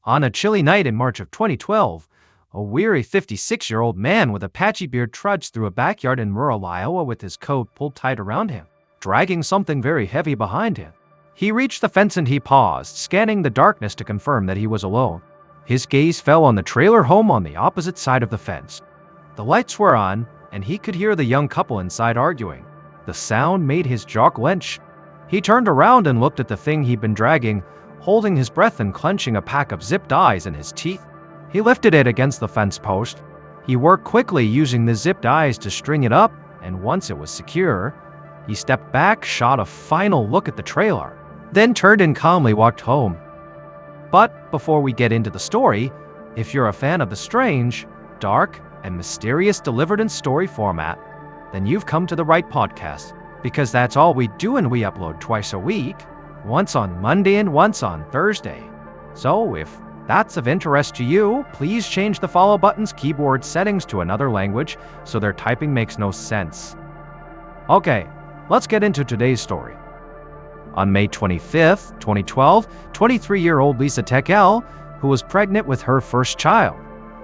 On a chilly night in March of 2012, a weary 56-year-old man with a patchy beard trudged through a backyard in rural Iowa with his coat pulled tight around him, dragging something very heavy behind him. He reached the fence and he paused, scanning the darkness to confirm that he was alone. His gaze fell on the trailer home on the opposite side of the fence. The lights were on, and he could hear the young couple inside arguing. The sound made his jaw clench. He turned around and looked at the thing he'd been dragging, holding his breath and clenching a pack of zipped eyes in his teeth. He lifted it against the fence post. He worked quickly using the zipped eyes to string it up, and once it was secure, he stepped back, shot a final look at the trailer, then turned and calmly walked home. But before we get into the story, if you're a fan of the strange, dark, and mysterious delivered in story format, then you've come to the right podcast, because that's all we do and we upload twice a week, once on Monday and once on Thursday. So if that's of interest to you, please change the follow button's keyboard settings to another language so their typing makes no sense. Okay, let's get into today's story. On May 25th, 2012, 23-year-old Lisa Tekel, who was pregnant with her first child,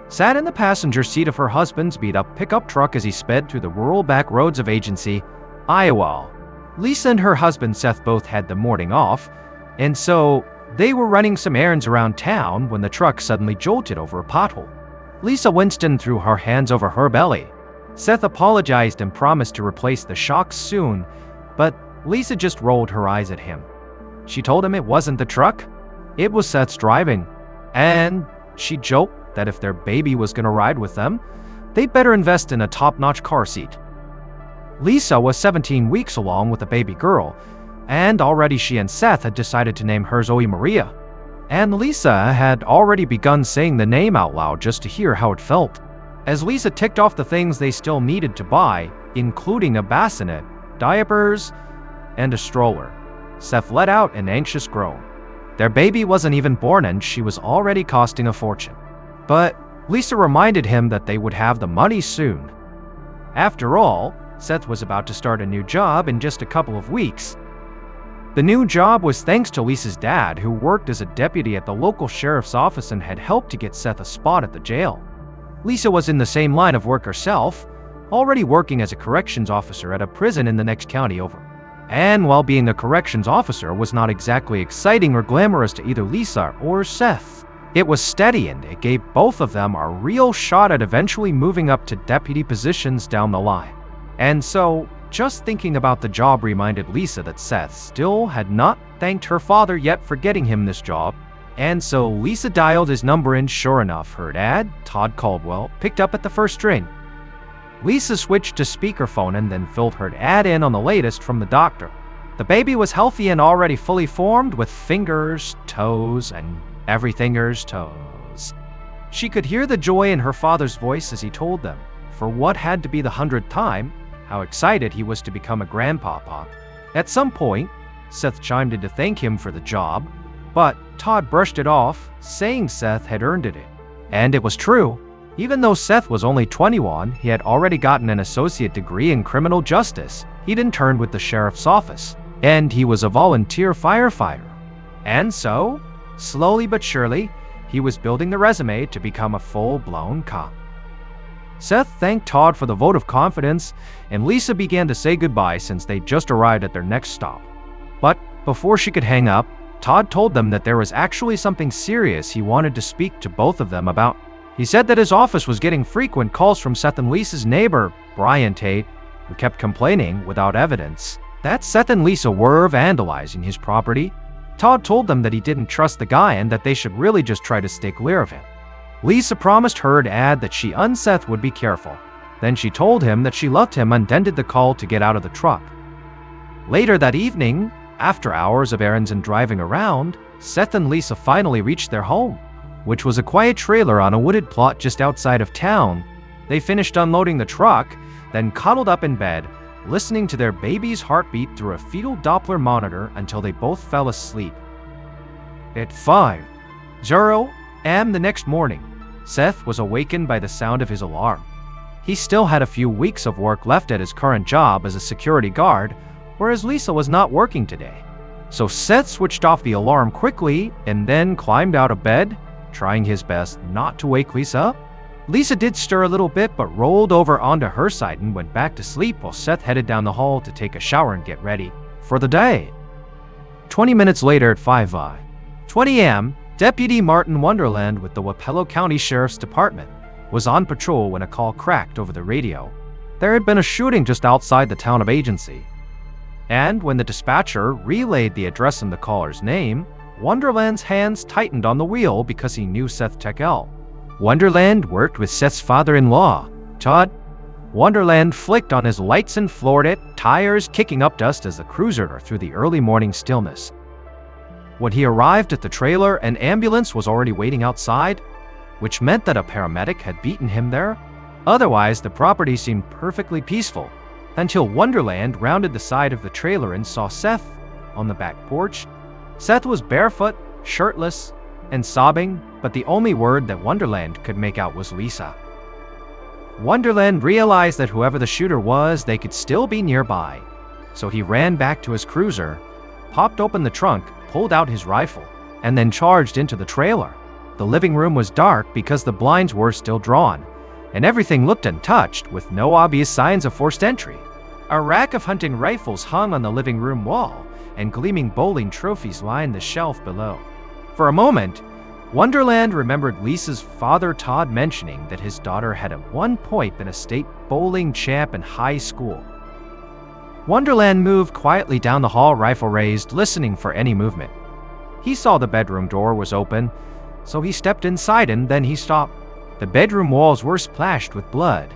sat in the passenger seat of her husband's beat-up pickup truck as he sped through the rural back roads of Agency, Iowa. Lisa and her husband Seth both had the morning off, and so they were running some errands around town when the truck suddenly jolted over a pothole. Lisa winced and threw her hands over her belly. Seth apologized and promised to replace the shocks soon, but Lisa just rolled her eyes at him. She told him it wasn't the truck, it was Seth's driving, and she joked that if their baby was going to ride with them, they'd better invest in a top-notch car seat. Lisa was 17 weeks along with a baby girl, and already she and Seth had decided to name her Zoe Maria. And Lisa had already begun saying the name out loud just to hear how it felt. As Lisa ticked off the things they still needed to buy, including a bassinet, diapers, and a stroller, Seth let out an anxious groan. Their baby wasn't even born and she was already costing a fortune. But Lisa reminded him that they would have the money soon. After all, Seth was about to start a new job in just a couple of weeks. The new job was thanks to Lisa's dad, who worked as a deputy at the local sheriff's office and had helped to get Seth a spot at the jail. Lisa was in the same line of work herself, already working as a corrections officer at a prison in the next county over. And while being a corrections officer was not exactly exciting or glamorous to either Lisa or Seth, it was steady and it gave both of them a real shot at eventually moving up to deputy positions down the line. And so, just thinking about the job reminded Lisa that Seth still had not thanked her father yet for getting him this job, and so Lisa dialed his number and sure enough, her dad, Todd Caldwell, picked up at the first ring. Lisa switched to speakerphone and then filled her dad in on the latest from the doctor. The baby was healthy and already fully formed with fingers, toes, and everythingers toes. She could hear the joy in her father's voice as he told them, for what had to be the 100th time, how excited he was to become a grandpapa. At some point, Seth chimed in to thank him for the job, but Todd brushed it off, saying Seth had earned it. And it was true. Even though Seth was only 21, he had already gotten an associate degree in criminal justice. He'd interned with the sheriff's office, and he was a volunteer firefighter. And so, slowly but surely, he was building the resume to become a full-blown cop. Seth thanked Todd for the vote of confidence, and Lisa began to say goodbye since they'd just arrived at their next stop. But before she could hang up, Todd told them that there was actually something serious he wanted to speak to both of them about. He said that his office was getting frequent calls from Seth and Lisa's neighbor, Brian Tate, who kept complaining, without evidence, that Seth and Lisa were vandalizing his property. Todd told them that he didn't trust the guy and that they should really just try to stay clear of him. Lisa promised her dad that she and Seth would be careful. Then she told him that she loved him and ended the call to get out of the truck. Later that evening, after hours of errands and driving around, Seth and Lisa finally reached their home, which was a quiet trailer on a wooded plot just outside of town. They finished unloading the truck, then cuddled up in bed, listening to their baby's heartbeat through a fetal Doppler monitor until they both fell asleep. At 5:00 a.m. the next morning, Seth was awakened by the sound of his alarm. He still had a few weeks of work left at his current job as a security guard, whereas Lisa was not working today. So Seth switched off the alarm quickly and then climbed out of bed, trying his best not to wake Lisa up. Lisa did stir a little bit, but rolled over onto her side and went back to sleep while Seth headed down the hall to take a shower and get ready for the day. 20 minutes later at 5:20 a.m., Deputy Martin Wonderland with the Wapello County Sheriff's Department was on patrol when a call cracked over the radio. There had been a shooting just outside the town of Agency. And when the dispatcher relayed the address and the caller's name, Wonderland's hands tightened on the wheel because he knew Seth Tekel. Wonderland worked with Seth's father-in-law, Todd. Wonderland flicked on his lights and floored it, tires kicking up dust as the cruiser tore through the early morning stillness. When he arrived at the trailer, an ambulance was already waiting outside, which meant that a paramedic had beaten him there. Otherwise, the property seemed perfectly peaceful, until Wonderland rounded the side of the trailer and saw Seth on the back porch. Seth was barefoot, shirtless, and sobbing, but the only word that Wonderland could make out was Lisa. Wonderland realized that whoever the shooter was, they could still be nearby, so he ran back to his cruiser, popped open the trunk, pulled out his rifle, and then charged into the trailer. The living room was dark because the blinds were still drawn, and everything looked untouched with no obvious signs of forced entry. A rack of hunting rifles hung on the living room wall, and gleaming bowling trophies lined the shelf below. For a moment, Wonderland remembered Lisa's father Todd mentioning that his daughter had at one point been a state bowling champ in high school. Wonderland moved quietly down the hall, rifle raised, listening for any movement. He saw the bedroom door was open, so he stepped inside and then he stopped. The bedroom walls were splashed with blood.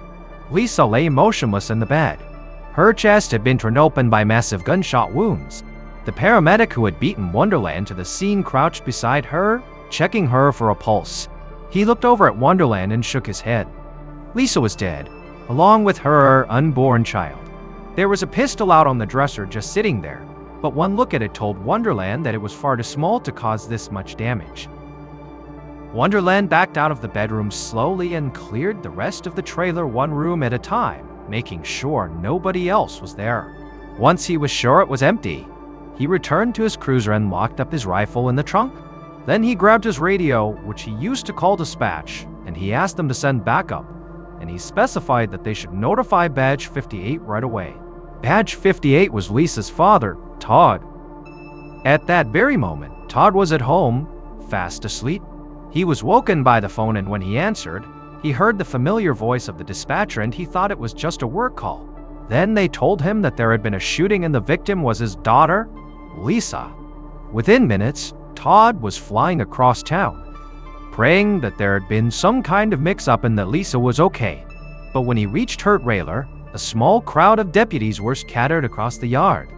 Lisa lay motionless in the bed. Her chest had been torn open by massive gunshot wounds. The paramedic who had beaten Wonderland to the scene crouched beside her, checking her for a pulse. He looked over at Wonderland and shook his head. Lisa was dead, along with her unborn child. There was a pistol out on the dresser just sitting there, but one look at it told Wonderland that it was far too small to cause this much damage. Wonderland backed out of the bedroom slowly and cleared the rest of the trailer one room at a time, making sure nobody else was there. Once he was sure it was empty, he returned to his cruiser and locked up his rifle in the trunk. Then he grabbed his radio, which he used to call dispatch, and he asked them to send backup, and he specified that they should notify Badge 58 right away. Badge 58 was Lisa's father, Todd. At that very moment, Todd was at home, fast asleep. He was woken by the phone, and when he answered, he heard the familiar voice of the dispatcher and he thought it was just a work call. Then they told him that there had been a shooting and the victim was his daughter, Lisa. Within minutes, Todd was flying across town, praying that there had been some kind of mix-up and that Lisa was okay. But when he reached her trailer, a small crowd of deputies were scattered across the yard.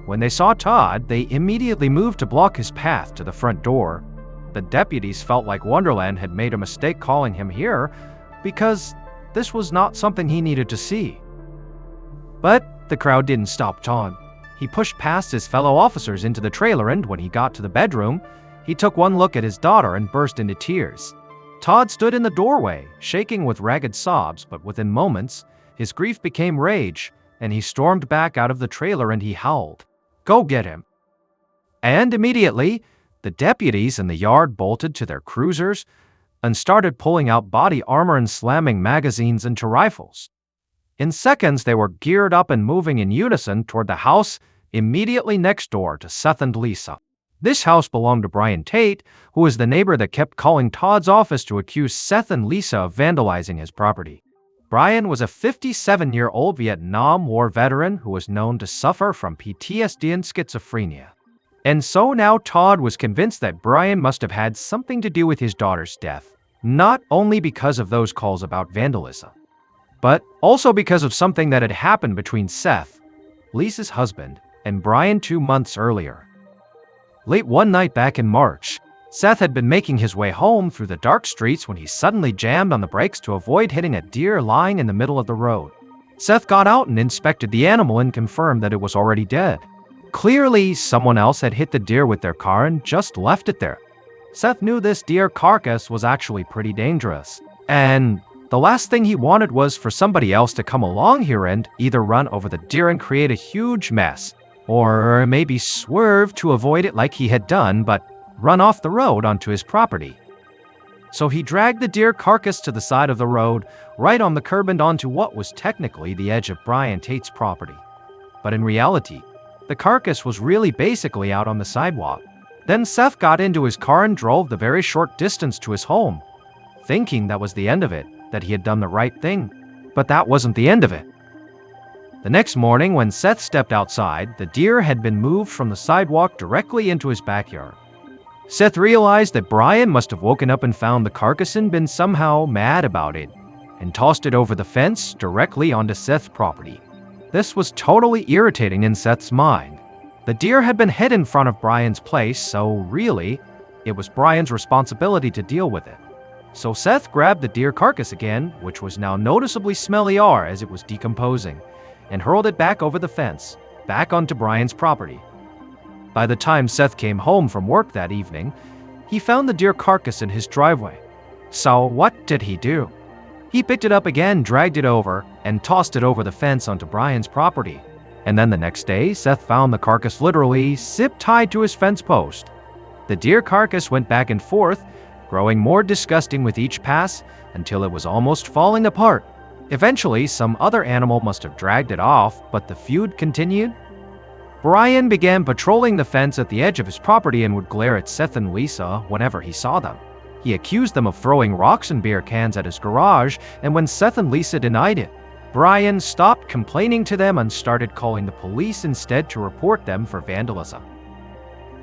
When they saw Todd, they immediately moved to block his path to the front door. The deputies felt like Wonderland had made a mistake calling him here because this was not something he needed to see. But the crowd didn't stop Todd. He pushed past his fellow officers into the trailer, and when he got to the bedroom, he took one look at his daughter and burst into tears. Todd stood in the doorway, shaking with ragged sobs, but within moments, his grief became rage, and he stormed back out of the trailer and he howled, "Go get him!" And immediately, the deputies in the yard bolted to their cruisers and started pulling out body armor and slamming magazines into rifles. In seconds, they were geared up and moving in unison toward the house immediately next door to Seth and Lisa. This house belonged to Brian Tate, who was the neighbor that kept calling Todd's office to accuse Seth and Lisa of vandalizing his property. Brian was a 57-year-old Vietnam War veteran who was known to suffer from PTSD and schizophrenia. And so now Todd was convinced that Brian must have had something to do with his daughter's death, not only because of those calls about vandalism, but also because of something that had happened between Seth, Lisa's husband, and Brian 2 months earlier. Late one night back in March, Seth had been making his way home through the dark streets when he suddenly jammed on the brakes to avoid hitting a deer lying in the middle of the road. Seth got out and inspected the animal and confirmed that it was already dead. Clearly, someone else had hit the deer with their car and just left it there. Seth knew this deer carcass was actually pretty dangerous, and the last thing he wanted was for somebody else to come along here and either run over the deer and create a huge mess, or maybe swerve to avoid it like he had done, but run off the road onto his property. So he dragged the deer carcass to the side of the road, right on the curb and onto what was technically the edge of Brian Tate's property. But in reality, the carcass was really basically out on the sidewalk. Then Seth got into his car and drove the very short distance to his home, thinking that was the end of it, that he had done the right thing. But that wasn't the end of it. The next morning, when Seth stepped outside, the deer had been moved from the sidewalk directly into his backyard. Seth realized that Brian must have woken up and found the carcass and been somehow mad about it, and tossed it over the fence directly onto Seth's property. This was totally irritating in Seth's mind. The deer had been hid in front of Brian's place, so really, it was Brian's responsibility to deal with it. So Seth grabbed the deer carcass again, which was now noticeably smelly as it was decomposing, and hurled it back over the fence, back onto Brian's property. By the time Seth came home from work that evening, he found the deer carcass in his driveway. So what did he do? He picked it up again, dragged it over, and tossed it over the fence onto Brian's property. And then the next day, Seth found the carcass literally zip-tied to his fence post. The deer carcass went back and forth, growing more disgusting with each pass until it was almost falling apart. Eventually, some other animal must have dragged it off, but the feud continued. Brian began patrolling the fence at the edge of his property and would glare at Seth and Lisa whenever he saw them. He accused them of throwing rocks and beer cans at his garage, and when Seth and Lisa denied it, Brian stopped complaining to them and started calling the police instead to report them for vandalism.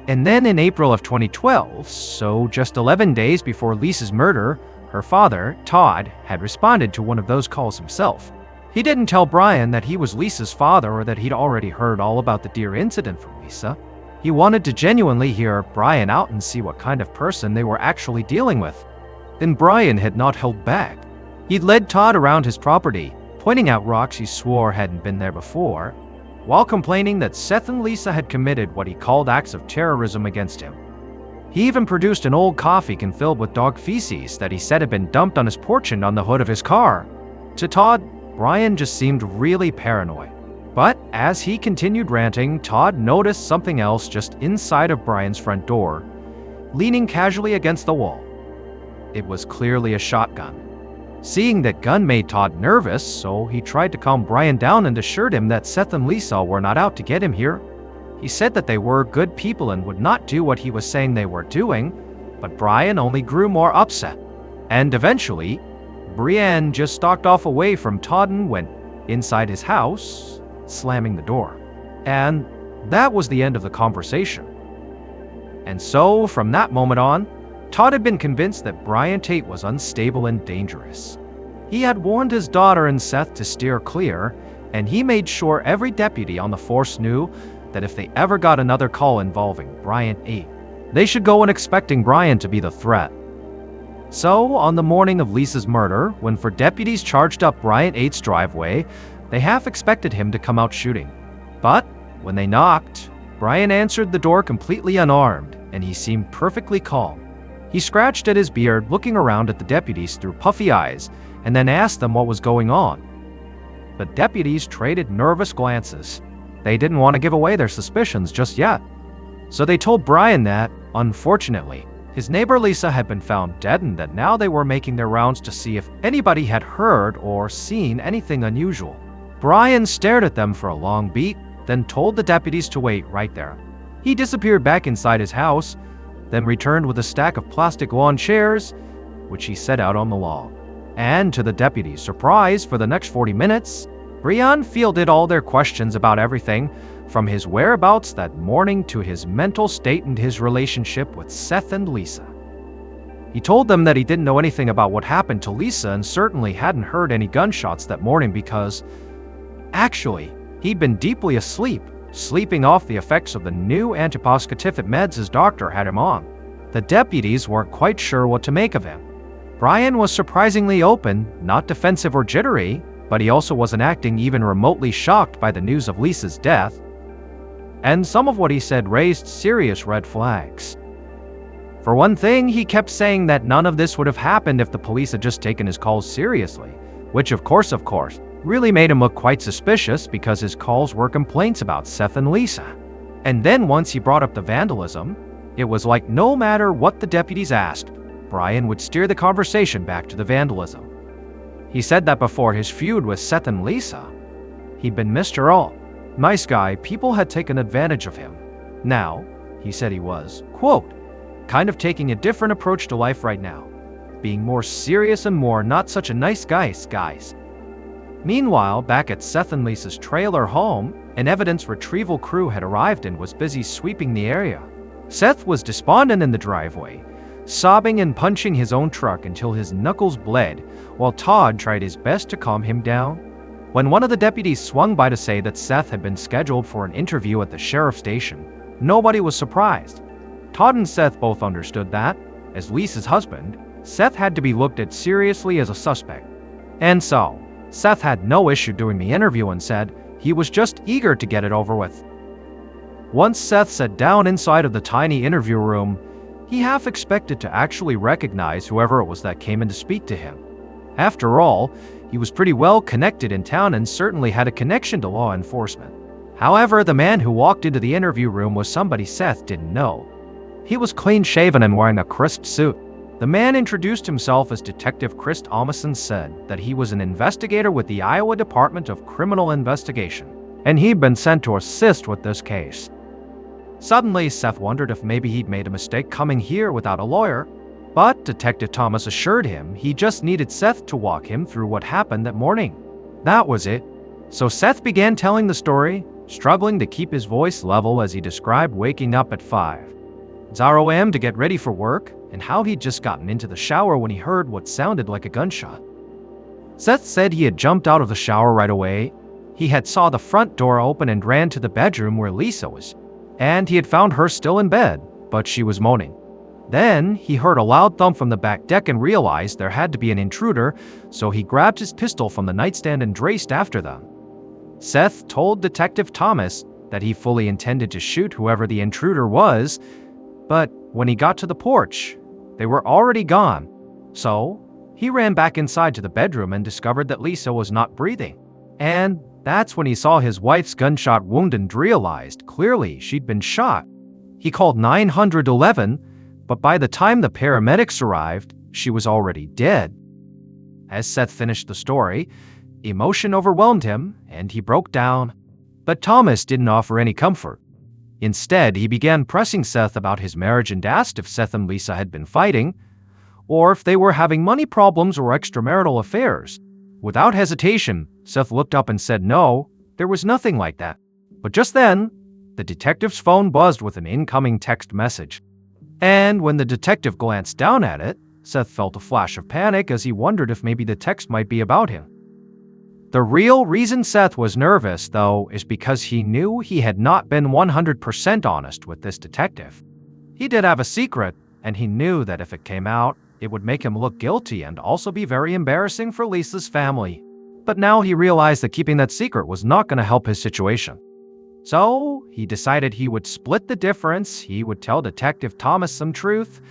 And then in April of 2012, so just 11 days before Lisa's murder, her father, Todd, had responded to one of those calls himself. He didn't tell Brian that he was Lisa's father or that he'd already heard all about the deer incident from Lisa. He wanted to genuinely hear Brian out and see what kind of person they were actually dealing with. And Brian had not held back. He'd led Todd around his property, pointing out rocks he swore hadn't been there before, while complaining that Seth and Lisa had committed what he called acts of terrorism against him. He even produced an old coffee can filled with dog feces that he said had been dumped on his porch and on the hood of his car. To Todd, Brian just seemed really paranoid. But as he continued ranting, Todd noticed something else just inside of Brian's front door, leaning casually against the wall. It was clearly a shotgun. Seeing that gun made Todd nervous, so he tried to calm Brian down and assured him that Seth and Lisa were not out to get him here. He said that they were good people and would not do what he was saying they were doing, but Brian only grew more upset. And eventually, Brian just stalked off away from Todd and went inside his house, slamming the door. And that was the end of the conversation. And so, from that moment on, Todd had been convinced that Brian Tate was unstable and dangerous. He had warned his daughter and Seth to steer clear, and he made sure every deputy on the force knew that if they ever got another call involving Brian Tate, they should go in expecting Brian to be the threat. So, on the morning of Lisa's murder, when four deputies charged up Brian Tate's driveway, they half expected him to come out shooting. But when they knocked, Brian answered the door completely unarmed, and he seemed perfectly calm. He scratched at his beard, looking around at the deputies through puffy eyes, and then asked them what was going on. The deputies traded nervous glances. They didn't want to give away their suspicions just yet. So they told Brian that, unfortunately, his neighbor Lisa had been found dead and that now they were making their rounds to see if anybody had heard or seen anything unusual. Brian stared at them for a long beat, then told the deputies to wait right there. He disappeared back inside his house, then returned with a stack of plastic lawn chairs, which he set out on the lawn. And to the deputies' surprise, for the next 40 minutes, Brian fielded all their questions about everything, from his whereabouts that morning to his mental state and his relationship with Seth and Lisa. He told them that he didn't know anything about what happened to Lisa and certainly hadn't heard any gunshots that morning because, actually, he'd been deeply asleep, sleeping off the effects of the new antipsychotic meds his doctor had him on. The deputies weren't quite sure what to make of him. Brian was surprisingly open, not defensive or jittery, but he also wasn't acting even remotely shocked by the news of Lisa's death. And some of what he said raised serious red flags. For one thing, he kept saying that none of this would have happened if the police had just taken his calls seriously, which of course, really made him look quite suspicious because his calls were complaints about Seth and Lisa. And then once he brought up the vandalism, it was like no matter what the deputies asked, Brian would steer the conversation back to the vandalism. He said that before his feud with Seth and Lisa, he'd been Mr. All nice guy, people had taken advantage of him. Now, he said he was, quote, kind of taking a different approach to life right now, being more serious and more not such a nice guys. Meanwhile, back at Seth and Lisa's trailer home, an evidence retrieval crew had arrived and was busy sweeping the area. Seth was despondent in the driveway, sobbing and punching his own truck until his knuckles bled, while Todd tried his best to calm him down. When one of the deputies swung by to say that Seth had been scheduled for an interview at the sheriff's station, nobody was surprised. Todd and Seth both understood that, as Lisa's husband, Seth had to be looked at seriously as a suspect. And so, Seth had no issue doing the interview and said he was just eager to get it over with. Once Seth sat down inside of the tiny interview room, he half expected to actually recognize whoever it was that came in to speak to him. After all, he was pretty well connected in town and certainly had a connection to law enforcement. However, the man who walked into the interview room was somebody Seth didn't know. He was clean-shaven and wearing a crisp suit. The man introduced himself as Detective Chris Thomas and said that he was an investigator with the Iowa Department of Criminal Investigation, and he'd been sent to assist with this case. Suddenly, Seth wondered if maybe he'd made a mistake coming here without a lawyer, but Detective Thomas assured him he just needed Seth to walk him through what happened that morning. That was it. So Seth began telling the story, struggling to keep his voice level as he described waking up at 5:00 a.m. to get ready for work, and how he'd just gotten into the shower when he heard what sounded like a gunshot. Seth said he had jumped out of the shower right away. He had saw the front door open and ran to the bedroom where Lisa was, and he had found her still in bed, but she was moaning. Then he heard a loud thump from the back deck and realized there had to be an intruder, so he grabbed his pistol from the nightstand and raced after them. Seth told Detective Thomas that he fully intended to shoot whoever the intruder was, but when he got to the porch, they were already gone. So he ran back inside to the bedroom and discovered that Lisa was not breathing. And that's when he saw his wife's gunshot wound and realized clearly she'd been shot. He called 911, but by the time the paramedics arrived, she was already dead. As Seth finished the story, emotion overwhelmed him and he broke down. But Thomas didn't offer any comfort. Instead, he began pressing Seth about his marriage and asked if Seth and Lisa had been fighting, or if they were having money problems or extramarital affairs. Without hesitation, Seth looked up and said no, there was nothing like that. But just then, the detective's phone buzzed with an incoming text message. And when the detective glanced down at it, Seth felt a flash of panic as he wondered if maybe the text might be about him. The real reason Seth was nervous, though, is because he knew he had not been 100% honest with this detective. He did have a secret, and he knew that if it came out, it would make him look guilty and also be very embarrassing for Lisa's family. But now he realized that keeping that secret was not going to help his situation. So he decided he would split the difference. He would tell Detective Thomas some truth,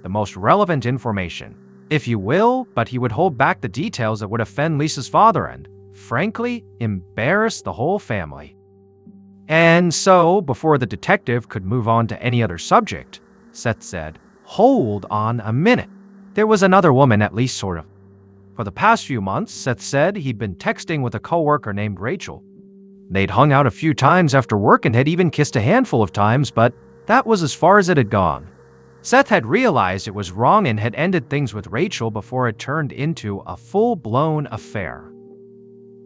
the most relevant information, if you will, but he would hold back the details that would offend Lisa's father and, frankly, embarrass the whole family. And so, before the detective could move on to any other subject, Seth said, "Hold on a minute. There was another woman, at least sort of." For the past few months, Seth said he'd been texting with a coworker named Rachel. They'd hung out a few times after work and had even kissed a handful of times, but that was as far as it had gone. Seth had realized it was wrong and had ended things with Rachel before it turned into a full-blown affair.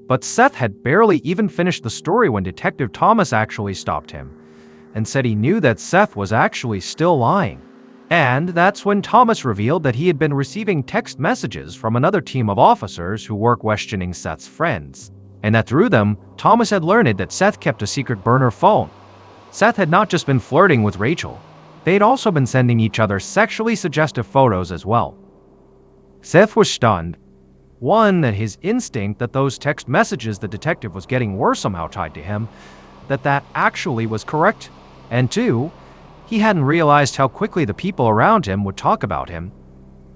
But Seth had barely even finished the story when Detective Thomas actually stopped him and said he knew that Seth was actually still lying. And that's when Thomas revealed that he had been receiving text messages from another team of officers who were questioning Seth's friends, and that through them, Thomas had learned that Seth kept a secret burner phone. Seth had not just been flirting with Rachel, they'd also been sending each other sexually suggestive photos as well. Seth was stunned. One, that his instinct that those text messages the detective was getting were somehow tied to him, that actually was correct. And two, he hadn't realized how quickly the people around him would talk about him.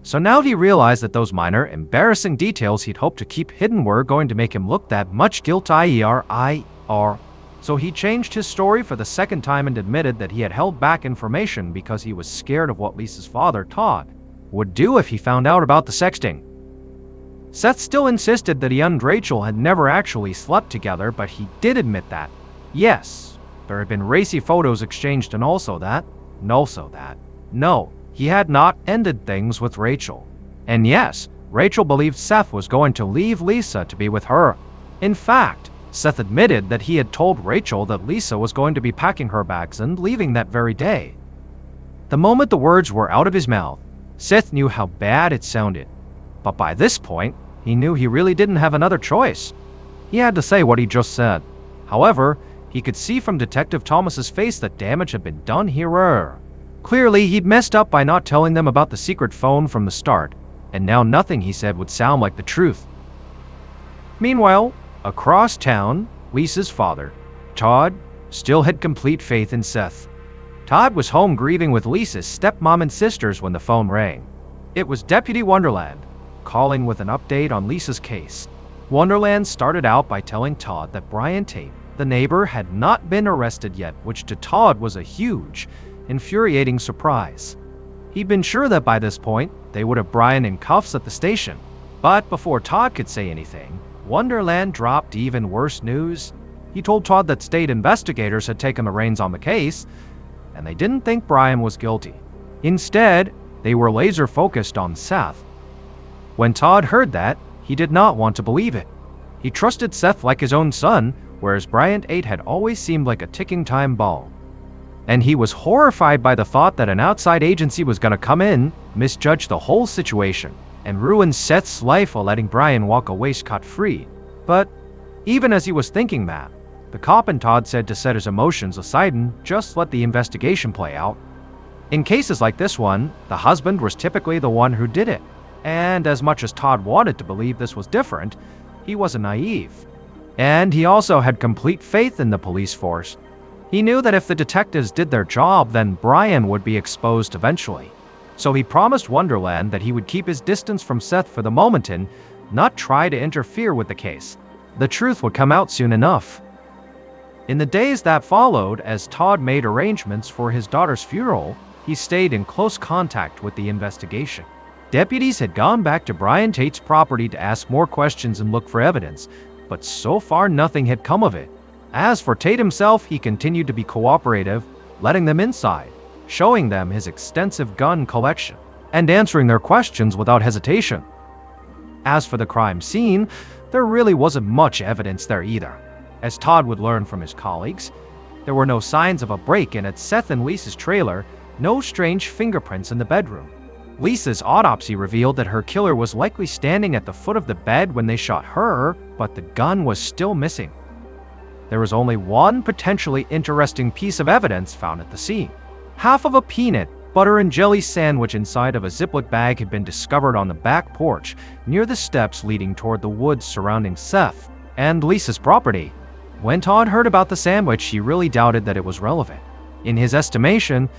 So now he realized that those minor, embarrassing details he'd hoped to keep hidden were going to make him look that much guiltier. So he changed his story for the second time and admitted that he had held back information because he was scared of what Lisa's father, Todd, would do if he found out about the sexting. Seth still insisted that he and Rachel had never actually slept together, but he did admit that. Yes, there had been racy photos exchanged and also that. No, he had not ended things with Rachel. And yes, Rachel believed Seth was going to leave Lisa to be with her. In fact, Seth admitted that he had told Rachel that Lisa was going to be packing her bags and leaving that very day. The moment the words were out of his mouth, Seth knew how bad it sounded. But by this point, he knew he really didn't have another choice. He had to say what he just said. However, he could see from Detective Thomas's face that damage had been done here. Clearly, he'd messed up by not telling them about the secret phone from the start, and now nothing he said would sound like the truth. Meanwhile, across town, Lisa's father, Todd, still had complete faith in Seth. Todd was home grieving with Lisa's stepmom and sisters when the phone rang. It was Deputy Wonderland, calling with an update on Lisa's case. Wonderland started out by telling Todd that Brian Tate, the neighbor, had not been arrested yet, which to Todd was a huge, infuriating surprise. He'd been sure that by this point, they would have Brian in cuffs at the station. But before Todd could say anything, Wonderland dropped even worse news. He told Todd that state investigators had taken the reins on the case, and they didn't think Brian was guilty. Instead, they were laser-focused on Seth. When Todd heard that, he did not want to believe it. He trusted Seth like his own son, whereas Brian Tate had always seemed like a ticking time bomb. And he was horrified by the thought that an outside agency was going to come in, misjudge the whole situation, and ruin Seth's life while letting Brian walk away scot-free. But even as he was thinking that, the cop and Todd said to set his emotions aside and just let the investigation play out. In cases like this one, the husband was typically the one who did it. And as much as Todd wanted to believe this was different, he wasn't naive. And he also had complete faith in the police force. He knew that if the detectives did their job, then Brian would be exposed eventually. So he promised Wonderland that he would keep his distance from Seth for the moment and not try to interfere with the case. The truth would come out soon enough. In the days that followed, as Todd made arrangements for his daughter's funeral, he stayed in close contact with the investigation. Deputies had gone back to Brian Tate's property to ask more questions and look for evidence, but so far nothing had come of it. As for Tate himself, he continued to be cooperative, letting them inside, showing them his extensive gun collection, and answering their questions without hesitation. As for the crime scene, there really wasn't much evidence there either. As Todd would learn from his colleagues, there were no signs of a break-in at Seth and Lisa's trailer, no strange fingerprints in the bedroom. Lisa's autopsy revealed that her killer was likely standing at the foot of the bed when they shot her, but the gun was still missing. There was only one potentially interesting piece of evidence found at the scene. Half of a peanut, butter and jelly sandwich inside of a Ziploc bag had been discovered on the back porch near the steps leading toward the woods surrounding Seth and Lisa's property. When Todd heard about the sandwich, he really doubted that it was relevant. In his estimation,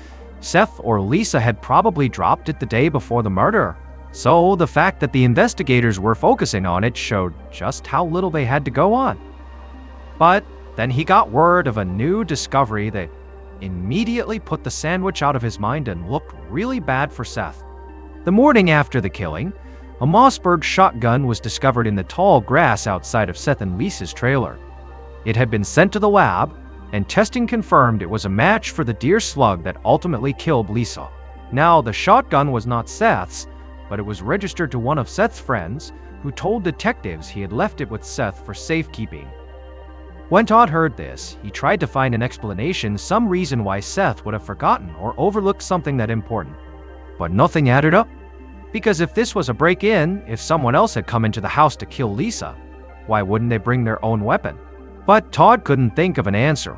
Seth or Lisa had probably dropped it the day before the murder, so the fact that the investigators were focusing on it showed just how little they had to go on. But then he got word of a new discovery that immediately put the sandwich out of his mind and looked really bad for Seth. The morning after the killing, a Mossberg shotgun was discovered in the tall grass outside of Seth and Lisa's trailer. It had been sent to the lab, and testing confirmed it was a match for the deer slug that ultimately killed Lisa. Now, the shotgun was not Seth's, but it was registered to one of Seth's friends, who told detectives he had left it with Seth for safekeeping. When Todd heard this, he tried to find an explanation, some reason why Seth would have forgotten or overlooked something that important. But nothing added up. Because if this was a break-in, if someone else had come into the house to kill Lisa, why wouldn't they bring their own weapon? But Todd couldn't think of an answer.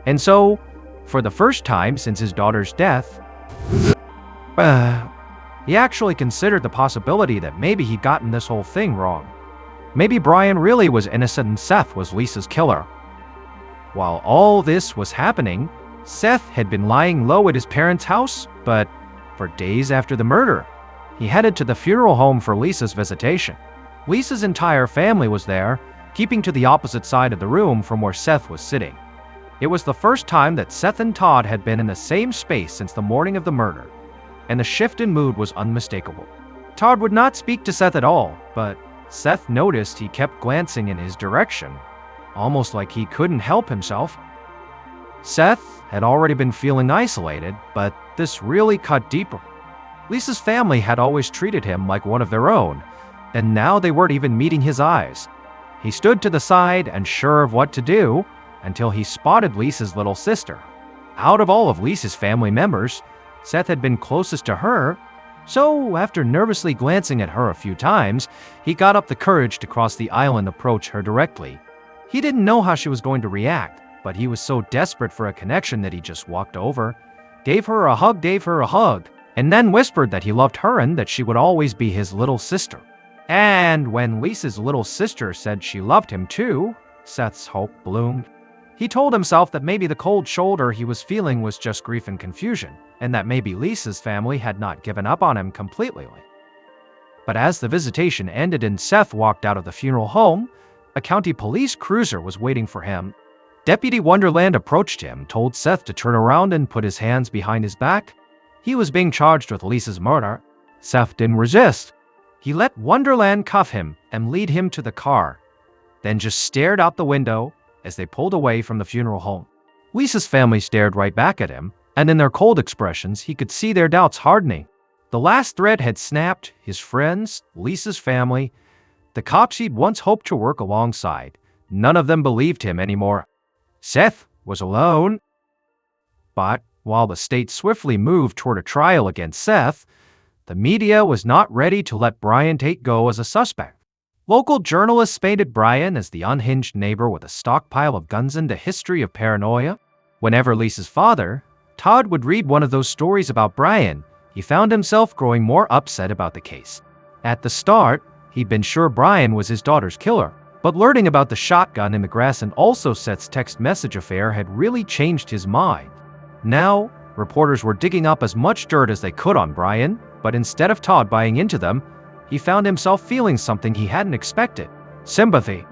And so, for the first time since his daughter's death, he actually considered the possibility that maybe he'd gotten this whole thing wrong. Maybe Brian really was innocent and Seth was Lisa's killer. While all this was happening, Seth had been lying low at his parents' house, but for days after the murder, he headed to the funeral home for Lisa's visitation. Lisa's entire family was there, keeping to the opposite side of the room from where Seth was sitting. It was the first time that Seth and Todd had been in the same space since the morning of the murder. and the shift in mood was unmistakable. Todd would not speak to Seth at all, but Seth noticed he kept glancing in his direction, almost like he couldn't help himself. Seth had already been feeling isolated, but this really cut deeper. Lisa's family had always treated him like one of their own, and now they weren't even meeting his eyes. He stood to the side, unsure of what to do, until he spotted Lisa's little sister. Out of all of Lisa's family members, Seth had been closest to her, so after nervously glancing at her a few times, he got up the courage to cross the aisle and approach her directly. He didn't know how she was going to react, but he was so desperate for a connection that he just walked over, gave her a hug, and then whispered that he loved her and that she would always be his little sister. And when Lisa's little sister said she loved him too, Seth's hope bloomed. He told himself that maybe the cold shoulder he was feeling was just grief and confusion, and that maybe Lisa's family had not given up on him completely. But as the visitation ended and Seth walked out of the funeral home, a county police cruiser was waiting for him. Deputy Wonderland approached him, told Seth to turn around and put his hands behind his back. He was being charged with Lisa's murder. Seth didn't resist. He let Wonderland cuff him and lead him to the car, then just stared out the window as they pulled away from the funeral home. Lisa's family stared right back at him, and in their cold expressions, he could see their doubts hardening. The last thread had snapped. His friends, Lisa's family, the cops he'd once hoped to work alongside. None of them believed him anymore. Seth was alone. But while the state swiftly moved toward a trial against Seth, the media was not ready to let Brian Tate go as a suspect. Local journalists painted Brian as the unhinged neighbor with a stockpile of guns and a history of paranoia. Whenever Lisa's father, Todd, would read one of those stories about Brian, he found himself growing more upset about the case. At the start, he'd been sure Brian was his daughter's killer, but learning about the shotgun in the grass and also Seth's text message affair had really changed his mind. Now, reporters were digging up as much dirt as they could on Brian, but instead of Todd buying into them, he found himself feeling something he hadn't expected: sympathy.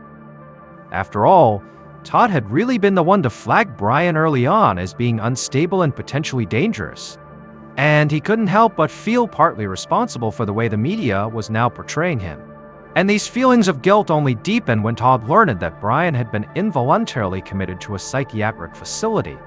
After all, Todd had really been the one to flag Brian early on as being unstable and potentially dangerous. And he couldn't help but feel partly responsible for the way the media was now portraying him. And these feelings of guilt only deepened when Todd learned that Brian had been involuntarily committed to a psychiatric facility.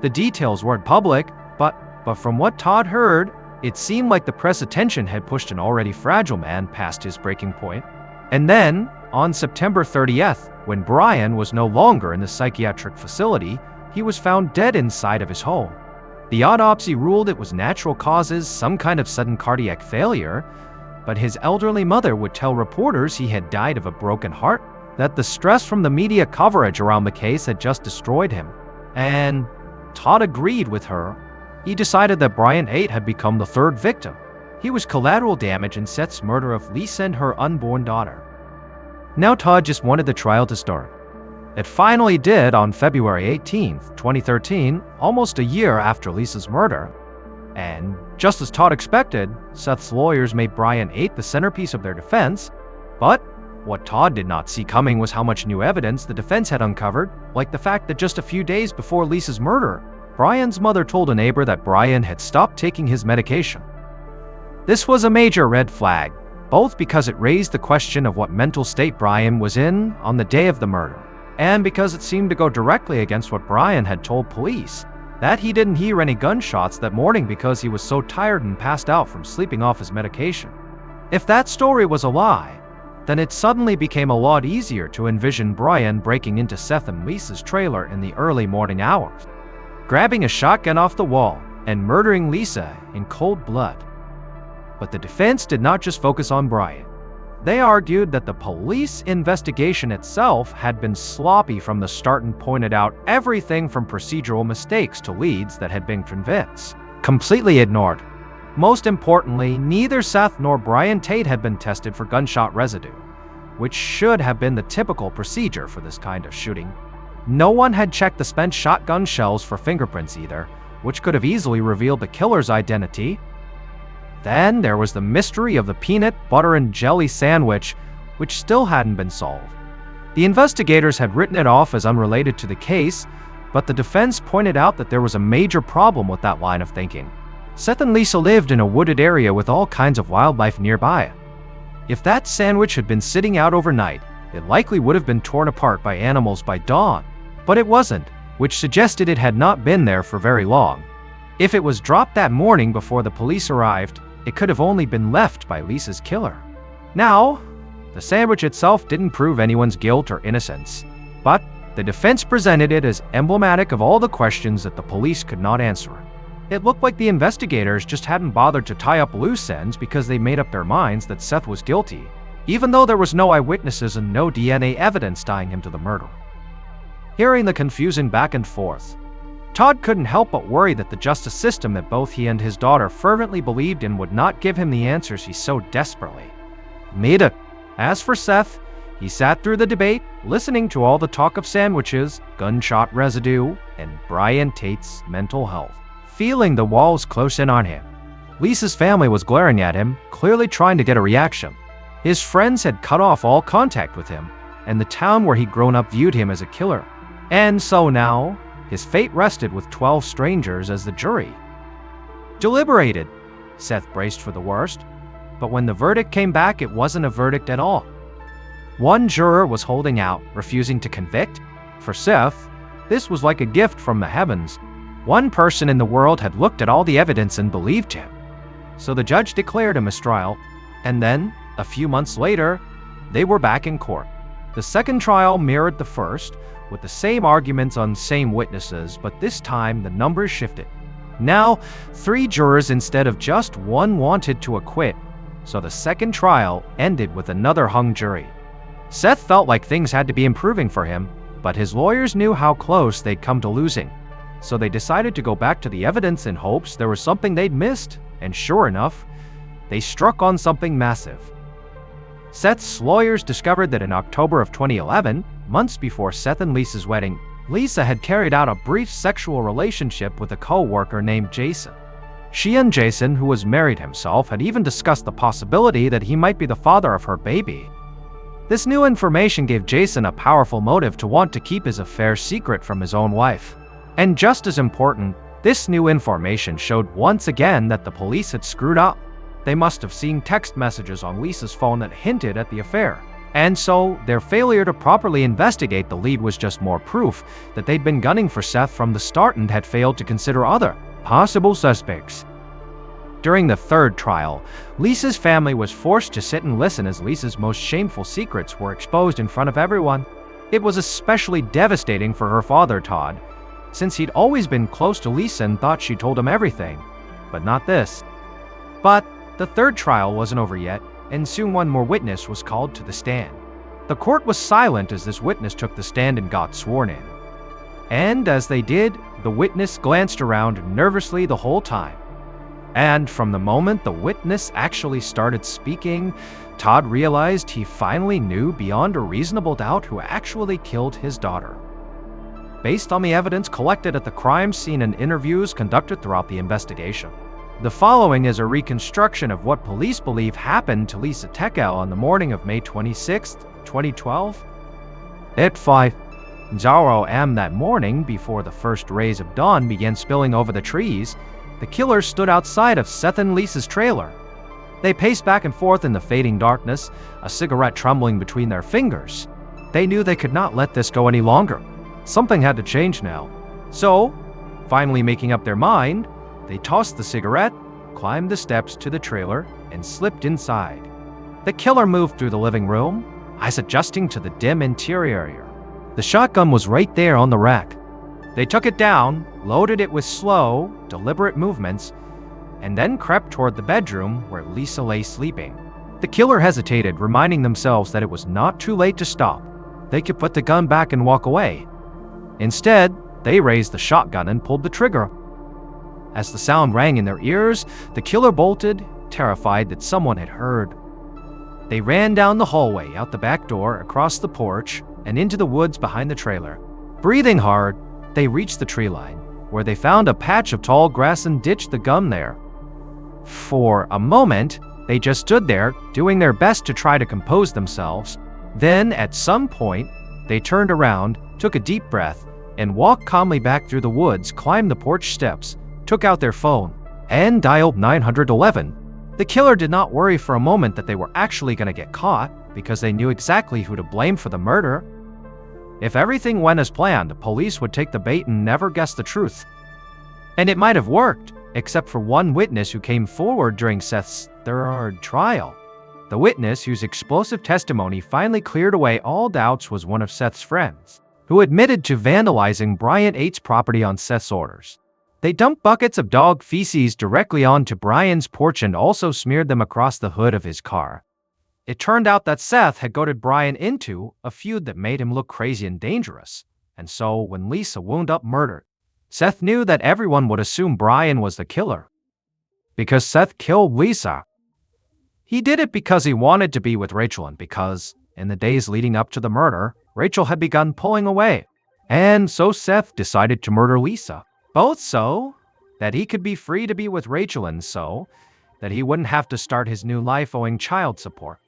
The details weren't public, but from what Todd heard, it seemed like the press attention had pushed an already fragile man past his breaking point. And then, on September 30th, when Brian was no longer in the psychiatric facility, he was found dead inside of his home. The autopsy ruled it was natural causes, some kind of sudden cardiac failure, but his elderly mother would tell reporters he had died of a broken heart, that the stress from the media coverage around the case had just destroyed him. And Todd agreed with her. He decided that Brian Tate had become the third victim. He was collateral damage in Seth's murder of Lisa and her unborn daughter. Now Todd just wanted the trial to start. It finally did on February 18, 2013, almost a year after Lisa's murder. And just as Todd expected, Seth's lawyers made Brian Tate the centerpiece of their defense. But what Todd did not see coming was how much new evidence the defense had uncovered, like the fact that just a few days before Lisa's murder, Brian's mother told a neighbor that Brian had stopped taking his medication. This was a major red flag, both because it raised the question of what mental state Brian was in on the day of the murder, and because it seemed to go directly against what Brian had told police, that he didn't hear any gunshots that morning because he was so tired and passed out from sleeping off his medication. If that story was a lie, then it suddenly became a lot easier to envision Brian breaking into Seth and Lisa's trailer in the early morning hours, grabbing a shotgun off the wall and murdering Lisa in cold blood. But the defense did not just focus on Brian. They argued that the police investigation itself had been sloppy from the start and pointed out everything from procedural mistakes to leads that had been completely ignored. Most importantly, neither Seth nor Brian Tate had been tested for gunshot residue, which should have been the typical procedure for this kind of shooting. No one had checked the spent shotgun shells for fingerprints either, which could have easily revealed the killer's identity. Then there was the mystery of the peanut, butter, and jelly sandwich, which still hadn't been solved. The investigators had written it off as unrelated to the case, but the defense pointed out that there was a major problem with that line of thinking. Seth and Lisa lived in a wooded area with all kinds of wildlife nearby. If that sandwich had been sitting out overnight, it likely would have been torn apart by animals by dawn. But it wasn't, which suggested it had not been there for very long. If it was dropped that morning before the police arrived, it could have only been left by Lisa's killer. Now, the sandwich itself didn't prove anyone's guilt or innocence, but the defense presented it as emblematic of all the questions that the police could not answer. It looked like the investigators just hadn't bothered to tie up loose ends because they made up their minds that Seth was guilty, even though there was no eyewitnesses and no DNA evidence tying him to the murder. Hearing the confusing back and forth, Todd couldn't help but worry that the justice system that both he and his daughter fervently believed in would not give him the answers he so desperately needed. As for Seth, he sat through the debate, listening to all the talk of sandwiches, gunshot residue, and Brian Tate's mental health, feeling the walls close in on him. Lisa's family was glaring at him, clearly trying to get a reaction. His friends had cut off all contact with him, and the town where he'd grown up viewed him as a killer. And so now, his fate rested with 12 strangers as the jury deliberated. Seth braced for the worst, but when the verdict came back, it wasn't a verdict at all. One juror was holding out, refusing to convict. For Seth, this was like a gift from the heavens. One person in the world had looked at all the evidence and believed him. So the judge declared a mistrial, and then, a few months later, they were back in court. The second trial mirrored the first, with the same arguments on same witnesses, but this time the numbers shifted. Now, 3 jurors instead of just one wanted to acquit, so the second trial ended with another hung jury. Seth felt like things had to be improving for him, but his lawyers knew how close they'd come to losing. So they decided to go back to the evidence in hopes there was something they'd missed, and sure enough, they struck on something massive. Seth's lawyers discovered that in October of 2011, months before Seth and Lisa's wedding, Lisa had carried out a brief sexual relationship with a co-worker named Jason. She and Jason, who was married himself, had even discussed the possibility that he might be the father of her baby. This new information gave Jason a powerful motive to want to keep his affair secret from his own wife. And just as important, this new information showed once again that the police had screwed up. They must have seen text messages on Lisa's phone that hinted at the affair. And so, their failure to properly investigate the lead was just more proof that they'd been gunning for Seth from the start and had failed to consider other possible suspects. During the third trial, Lisa's family was forced to sit and listen as Lisa's most shameful secrets were exposed in front of everyone. It was especially devastating for her father, Todd, since he'd always been close to Lisa and thought she told him everything, but not this. But the third trial wasn't over yet, and soon one more witness was called to the stand. The court was silent as this witness took the stand and got sworn in. And as they did, the witness glanced around nervously the whole time. And from the moment the witness actually started speaking, Todd realized he finally knew beyond a reasonable doubt who actually killed his daughter. Based on the evidence collected at the crime scene and interviews conducted throughout the investigation, the following is a reconstruction of what police believe happened to Lisa Tekel on the morning of May 26, 2012. At 5:00 a.m. that morning, before the first rays of dawn began spilling over the trees, the killer stood outside of Seth and Lisa's trailer. They paced back and forth in the fading darkness, a cigarette trembling between their fingers. They knew they could not let this go any longer. Something had to change now. So, finally making up their mind, they tossed the cigarette, climbed the steps to the trailer, and slipped inside. The killer moved through the living room, eyes adjusting to the dim interior. The shotgun was right there on the rack. They took it down, loaded it with slow, deliberate movements, and then crept toward the bedroom where Lisa lay sleeping. The killer hesitated, reminding themselves that it was not too late to stop. They could put the gun back and walk away. Instead, they raised the shotgun and pulled the trigger. As the sound rang in their ears, the killer bolted, terrified that someone had heard. They ran down the hallway, out the back door, across the porch, and into the woods behind the trailer. Breathing hard, they reached the tree line, where they found a patch of tall grass and ditched the gun there. For a moment, they just stood there, doing their best to try to compose themselves. Then, at some point, they turned around, took a deep breath, and walked calmly back through the woods, climbed the porch steps, took out their phone, and dialed 911. The killer did not worry for a moment that they were actually going to get caught because they knew exactly who to blame for the murder. If everything went as planned, police would take the bait and never guess the truth. And it might have worked, except for one witness who came forward during Seth's third trial. The witness, whose explosive testimony finally cleared away all doubts, was one of Seth's friends, who admitted to vandalizing Brian 8's property on Seth's orders. They dumped buckets of dog feces directly onto Brian's porch and also smeared them across the hood of his car. It turned out that Seth had goaded Brian into a feud that made him look crazy and dangerous, and so when Lisa wound up murdered, Seth knew that everyone would assume Brian was the killer. Because Seth killed Lisa, he did it because he wanted to be with Rachel and because, in the days leading up to the murder, Rachel had begun pulling away, and so Seth decided to murder Lisa. Both so that he could be free to be with Rachel and so that he wouldn't have to start his new life owing child support.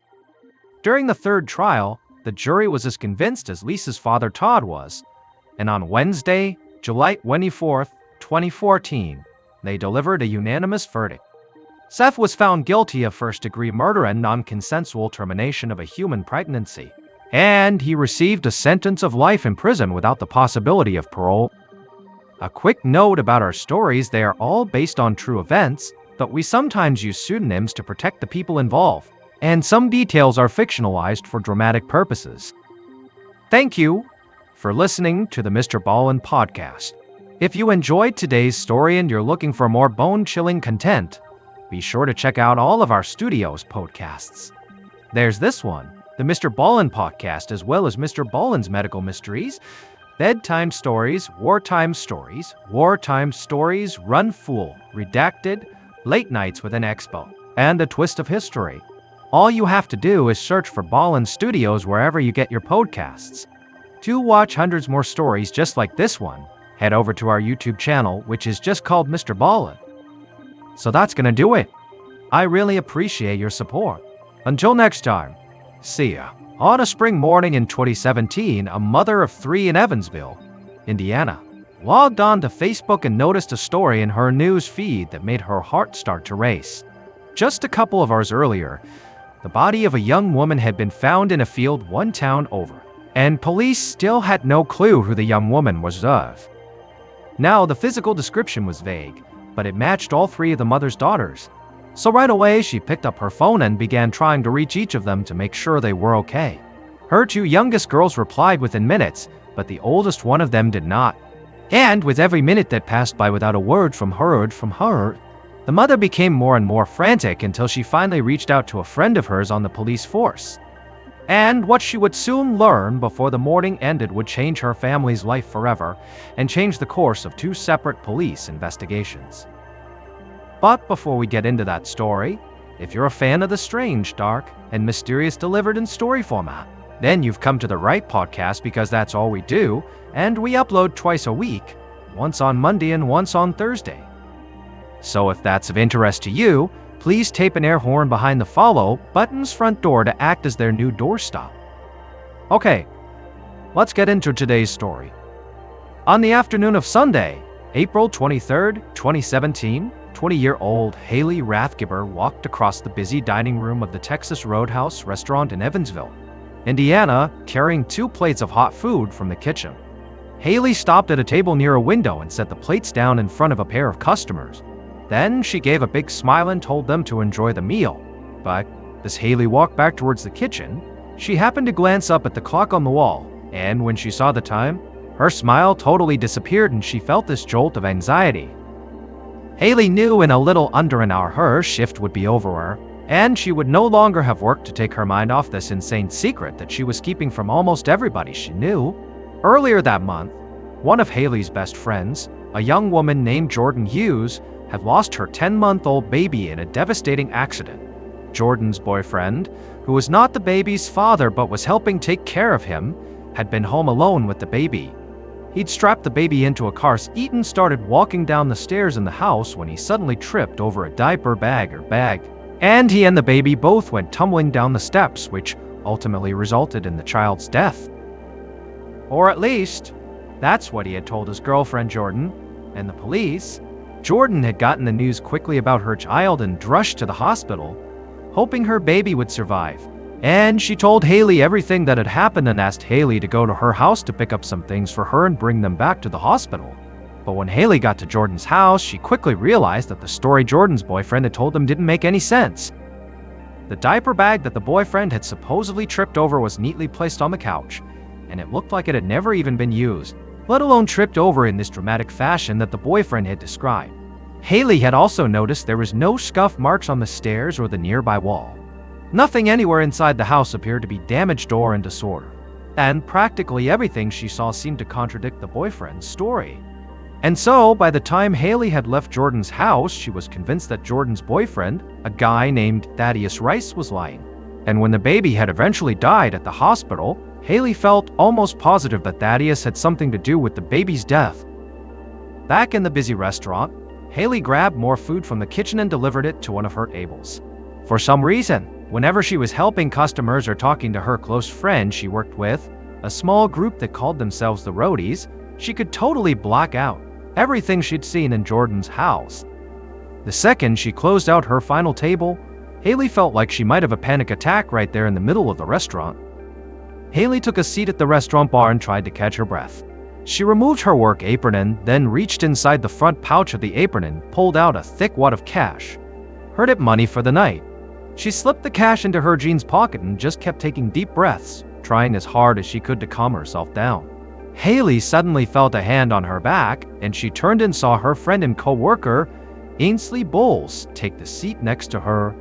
During the third trial, the jury was as convinced as Lisa's father Todd was, and on Wednesday, July 24th, 2014, they delivered a unanimous verdict. Seth was found guilty of first-degree murder and non-consensual termination of a human pregnancy, and he received a sentence of life in prison without the possibility of parole. A quick note about our stories: they are all based on true events, but we sometimes use pseudonyms to protect the people involved, and some details are fictionalized for dramatic purposes. Thank you for listening to the MrBallen Podcast. If you enjoyed today's story and you're looking for more bone-chilling content, be sure to check out all of our studio's podcasts. There's this one, the MrBallen Podcast, as well as MrBallen's Medical Mysteries, Bedtime Stories, Wartime Stories, Run Fool, Redacted, Late Nights with an Expo, and A Twist of History. All you have to do is search for Ballen Studios wherever you get your podcasts. To watch hundreds more stories just like this one, head over to our YouTube channel, which is just called MrBallen. So that's gonna do it. I really appreciate your support. Until next time, see ya. On a spring morning in 2017, a mother of 3 in Evansville, Indiana, logged on to Facebook and noticed a story in her news feed that made her heart start to race. Just a couple of hours earlier, the body of a young woman had been found in a field one town over, and police still had no clue who the young woman was of. Now, the physical description was vague, but it matched all 3 of the mother's daughters. So right away, she picked up her phone and began trying to reach each of them to make sure they were okay. Her 2 youngest girls replied within minutes, but the oldest one of them did not. And with every minute that passed by without a word from her, the mother became more and more frantic until she finally reached out to a friend of hers on the police force. And what she would soon learn before the morning ended would change her family's life forever and change the course of 2 separate police investigations. But before we get into that story, if you're a fan of the strange, dark, and mysterious delivered in story format, then you've come to the right podcast, because that's all we do, and we upload twice a week, once on Monday and once on Thursday. So if that's of interest to you, please tape an air horn behind the follow button's front door to act as their new doorstop. Okay, let's get into today's story. On the afternoon of Sunday, April 23rd, 2017, 20-year-old Haley Rathgeber walked across the busy dining room of the Texas Roadhouse restaurant in Evansville, Indiana, carrying 2 plates of hot food from the kitchen. Haley stopped at a table near a window and set the plates down in front of a pair of customers. Then she gave a big smile and told them to enjoy the meal. But as Haley walked back towards the kitchen, she happened to glance up at the clock on the wall, and when she saw the time, her smile totally disappeared and she felt this jolt of anxiety. Haley knew in a little under an hour her shift would be over her, and she would no longer have work to take her mind off this insane secret that she was keeping from almost everybody she knew. Earlier that month, one of Haley's best friends, a young woman named Jordan Hughes, had lost her 10-month-old baby in a devastating accident. Jordan's boyfriend, who was not the baby's father but was helping take care of him, had been home alone with the baby. He'd strapped the baby into a car seat and started walking down the stairs in the house when he suddenly tripped over a diaper bag, and he and the baby both went tumbling down the steps, which ultimately resulted in the child's death. Or at least, that's what he had told his girlfriend Jordan, and the police Jordan had gotten the news quickly about her child and rushed to the hospital, hoping her baby would survive. And she told Haley everything that had happened and asked Haley to go to her house to pick up some things for her and bring them back to the hospital. But when Haley got to Jordan's house, she quickly realized that the story Jordan's boyfriend had told them didn't make any sense. The diaper bag that the boyfriend had supposedly tripped over was neatly placed on the couch, and it looked like it had never even been used, let alone tripped over in this dramatic fashion that the boyfriend had described. Haley had also noticed there was no scuff marks on the stairs or the nearby wall. Nothing anywhere inside the house appeared to be damaged or in disorder, and practically everything she saw seemed to contradict the boyfriend's story. And so, by the time Haley had left Jordan's house, she was convinced that Jordan's boyfriend, a guy named Thaddeus Rice, was lying. And when the baby had eventually died at the hospital, Haley felt almost positive that Thaddeus had something to do with the baby's death. Back in the busy restaurant, Haley grabbed more food from the kitchen and delivered it to one of her tables. For some reason, whenever she was helping customers or talking to her close friend she worked with, a small group that called themselves the Roadies, she could totally block out everything she'd seen in Jordan's house. The second she closed out her final table, Haley felt like she might have a panic attack right there in the middle of the restaurant. Haley took a seat at the restaurant bar and tried to catch her breath. She removed her work apron and then reached inside the front pouch of the apron and pulled out a thick wad of cash. Her tip money for the night. She slipped the cash into her jeans pocket and just kept taking deep breaths, trying as hard as she could to calm herself down. Haley suddenly felt a hand on her back, and she turned and saw her friend and co-worker, Ainsley Bowles, take the seat next to her.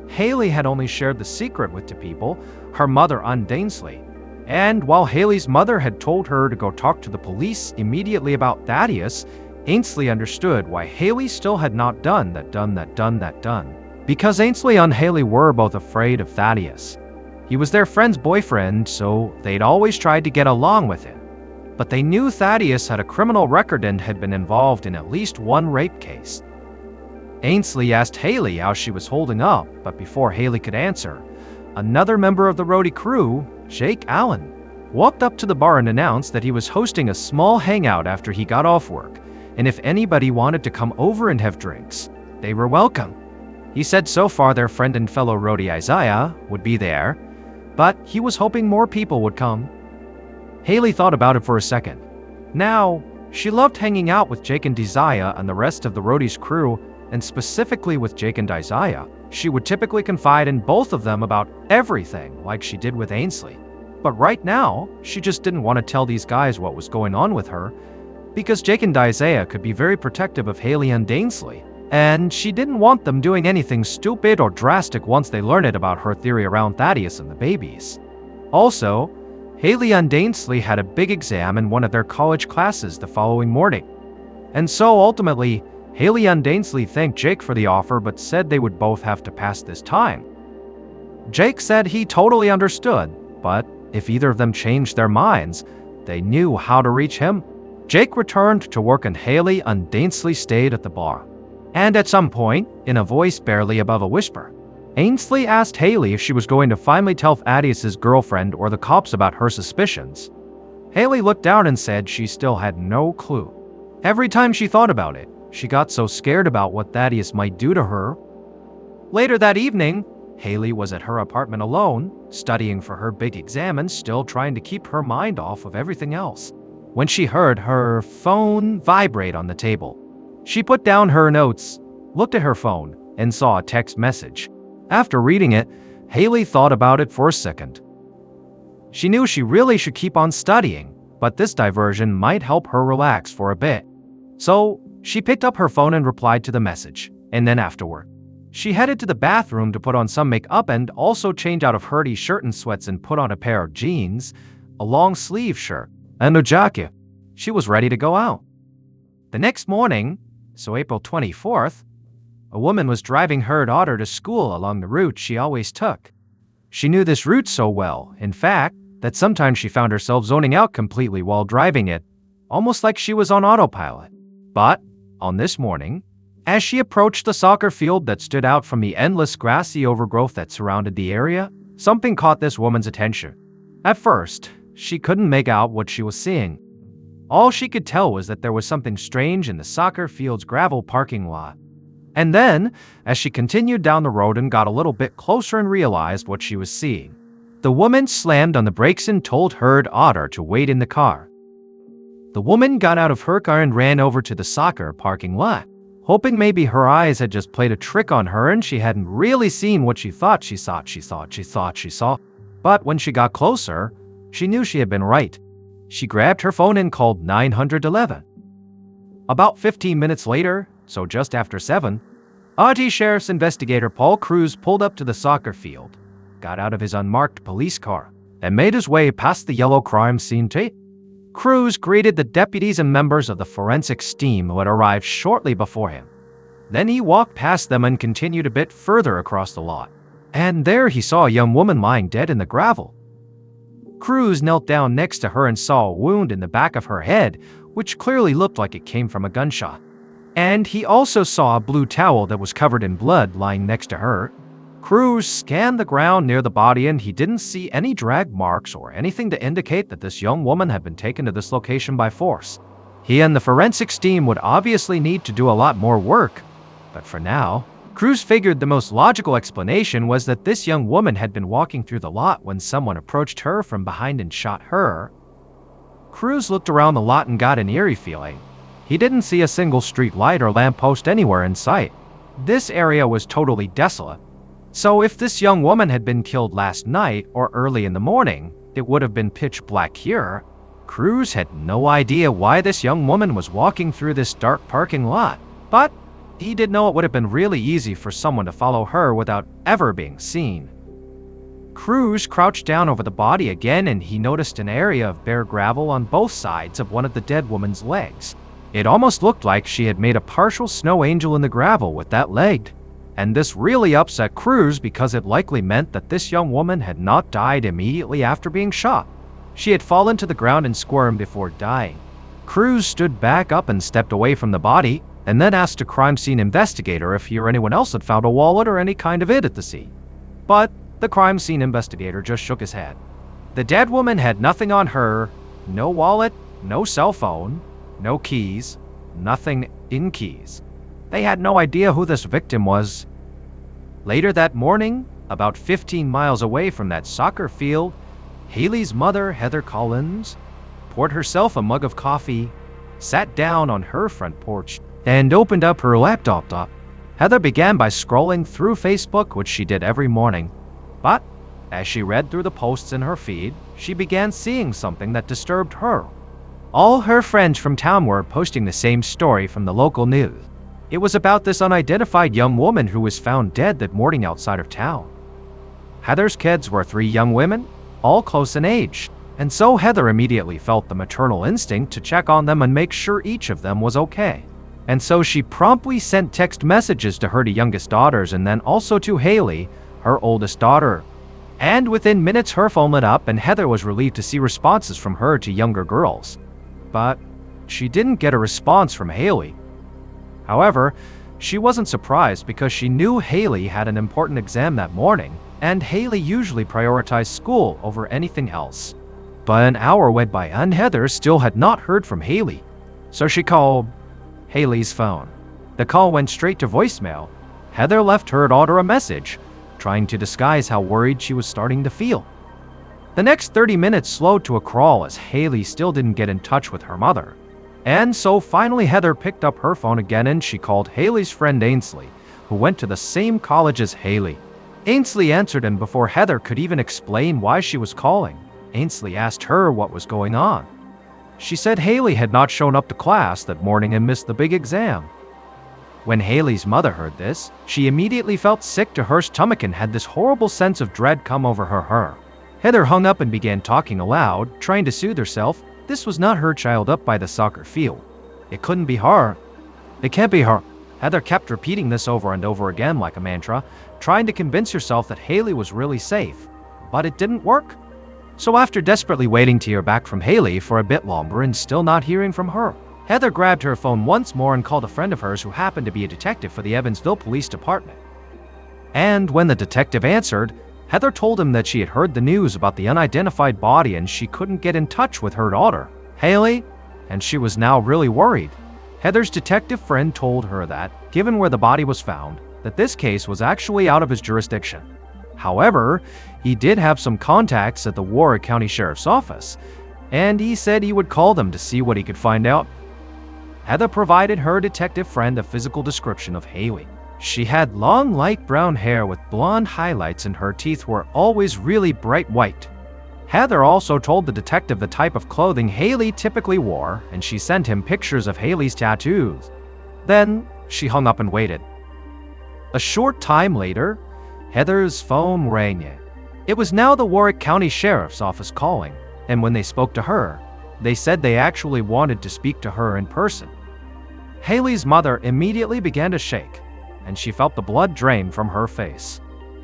Haley had only shared the secret with two people, her mother and Ainsley. And while Haley's mother had told her to go talk to the police immediately about Thaddeus, Ainsley understood why Haley still had not done that. Because Ainsley and Haley were both afraid of Thaddeus. He was their friend's boyfriend, so they'd always tried to get along with him. But they knew Thaddeus had a criminal record and had been involved in at least one rape case. Ainsley asked Haley how she was holding up, but before Haley could answer, another member of the roadie crew, Jake Allen, walked up to the bar and announced that he was hosting a small hangout after he got off work, and if anybody wanted to come over and have drinks, they were welcome. He said so far their friend and fellow roadie Isaiah would be there, but he was hoping more people would come. Haley thought about it for a second. Now, she loved hanging out with Jake and Isaiah and the rest of the roadie's crew, and specifically with Jake and Isaiah. She would typically confide in both of them about everything, like she did with Ainsley. But right now, she just didn't want to tell these guys what was going on with her, because Jake and Isaiah could be very protective of Haley and Ainsley, and she didn't want them doing anything stupid or drastic once they learned about her theory around Thaddeus and the babies. Also, Haley and Ainsley had a big exam in one of their college classes the following morning. And so ultimately, Haley and Ainsley thanked Jake for the offer but said they would both have to pass this time. Jake said he totally understood, but if either of them changed their minds, they knew how to reach him. Jake returned to work and Haley and Ainsley stayed at the bar. And at some point, in a voice barely above a whisper, Ainsley asked Haley if she was going to finally tell Thaddeus' girlfriend or the cops about her suspicions. Haley looked down and said she still had no clue. Every time she thought about it, she got so scared about what Thaddeus might do to her. Later that evening, Haley was at her apartment alone, studying for her big exam and still trying to keep her mind off of everything else, when she heard her phone vibrate on the table. She put down her notes, looked at her phone, and saw a text message. After reading it, Haley thought about it for a second. She knew she really should keep on studying, but this diversion might help her relax for a bit. So, she picked up her phone and replied to the message, and then afterward, she headed to the bathroom to put on some makeup and also change out of her shirt and sweats and put on a pair of jeans, a long-sleeve shirt, and a jacket. She was ready to go out. The next morning, so April 24th, a woman was driving her daughter to school along the route she always took. She knew this route so well, in fact, that sometimes she found herself zoning out completely while driving it, almost like she was on autopilot. But, on this morning, as she approached the soccer field that stood out from the endless grassy overgrowth that surrounded the area, something caught this woman's attention. At first, she couldn't make out what she was seeing. All she could tell was that there was something strange in the soccer field's gravel parking lot. And then, as she continued down the road and got a little bit closer and realized what she was seeing, the woman slammed on the brakes and told her daughter to wait in the car. The woman got out of her car and ran over to the soccer parking lot, hoping maybe her eyes had just played a trick on her and she hadn't really seen what she thought she saw. But when she got closer, she knew she had been right. She grabbed her phone and called 911. About 15 minutes later, so just after 7, Audie Sheriff's investigator Paul Cruz pulled up to the soccer field, got out of his unmarked police car, and made his way past the yellow crime scene tape. Cruz greeted the deputies and members of the forensics team who had arrived shortly before him. Then he walked past them and continued a bit further across the lot. And there he saw a young woman lying dead in the gravel. Cruz knelt down next to her and saw a wound in the back of her head, which clearly looked like it came from a gunshot. And he also saw a blue towel that was covered in blood lying next to her. Cruz scanned the ground near the body and he didn't see any drag marks or anything to indicate that this young woman had been taken to this location by force. He and the forensics team would obviously need to do a lot more work, but for now, Cruz figured the most logical explanation was that this young woman had been walking through the lot when someone approached her from behind and shot her. Cruz looked around the lot and got an eerie feeling. He didn't see a single street light or lamppost anywhere in sight. This area was totally desolate. So if this young woman had been killed last night or early in the morning, it would have been pitch black here. Cruz had no idea why this young woman was walking through this dark parking lot, but he did know it would have been really easy for someone to follow her without ever being seen. Cruz crouched down over the body again and he noticed an area of bare gravel on both sides of one of the dead woman's legs. It almost looked like she had made a partial snow angel in the gravel with that leg. And this really upset Cruz because it likely meant that this young woman had not died immediately after being shot. She had fallen to the ground and squirmed before dying. Cruz stood back up and stepped away from the body, and then asked a crime scene investigator if he or anyone else had found a wallet or any kind of it at the scene. But the crime scene investigator just shook his head. The dead woman had nothing on her, no wallet, no cell phone, no keys, nothing in keys. They had no idea who this victim was. Later that morning, about 15 miles away from that soccer field, Haley's mother, Heather Collins, poured herself a mug of coffee, sat down on her front porch, and opened up her laptop. Heather began by scrolling through Facebook, which she did every morning. But as she read through the posts in her feed, she began seeing something that disturbed her. All her friends from town were posting the same story from the local news. It was about this unidentified young woman who was found dead that morning outside of town. Heather's kids were 3 young women, all close in age, and so Heather immediately felt the maternal instinct to check on them and make sure each of them was okay. And so she promptly sent text messages to her 2 youngest daughters and then also to Haley, her oldest daughter. And within minutes her phone lit up and Heather was relieved to see responses from her 2 younger girls. But she didn't get a response from Haley. However, she wasn't surprised because she knew Haley had an important exam that morning, and Haley usually prioritized school over anything else. But an hour went by and Heather still had not heard from Haley. So she called Haley's phone. The call went straight to voicemail. Heather left her daughter a message, trying to disguise how worried she was starting to feel. The next 30 minutes slowed to a crawl as Haley still didn't get in touch with her mother. And so finally Heather picked up her phone again and she called Haley's friend Ainsley, who went to the same college as Haley. Ainsley answered, and before Heather could even explain why she was calling, Ainsley asked her what was going on. She said Haley had not shown up to class that morning and missed the big exam. When Haley's mother heard this, she immediately felt sick to her stomach and had this horrible sense of dread come over her. Heather hung up and began talking aloud, trying to soothe herself. This was not her child up by the soccer field. It couldn't be her. It can't be her. Heather kept repeating this over and over again like a mantra, trying to convince herself that Haley was really safe. But it didn't work. So after desperately waiting to hear back from Haley for a bit longer and still not hearing from her, Heather grabbed her phone once more and called a friend of hers who happened to be a detective for the Evansville Police Department. And when the detective answered, Heather told him that she had heard the news about the unidentified body and she couldn't get in touch with her daughter. Haley and she was now really worried. Heather's detective friend told her that, given where the body was found, that this case was actually out of his jurisdiction. However, he did have some contacts at the Warwick County Sheriff's Office, and he said he would call them to see what he could find out. Heather provided her detective friend a physical description of Haley. She had long, light brown hair with blonde highlights, and her teeth were always really bright white. Heather also told the detective the type of clothing Haley typically wore, and she sent him pictures of Haley's tattoos. Then, she hung up and waited. A short time later, Heather's phone rang. It was now the Warwick County Sheriff's Office calling, and when they spoke to her, they said they actually wanted to speak to her in person. Haley's mother immediately began to shake, and she felt the blood drain from her face.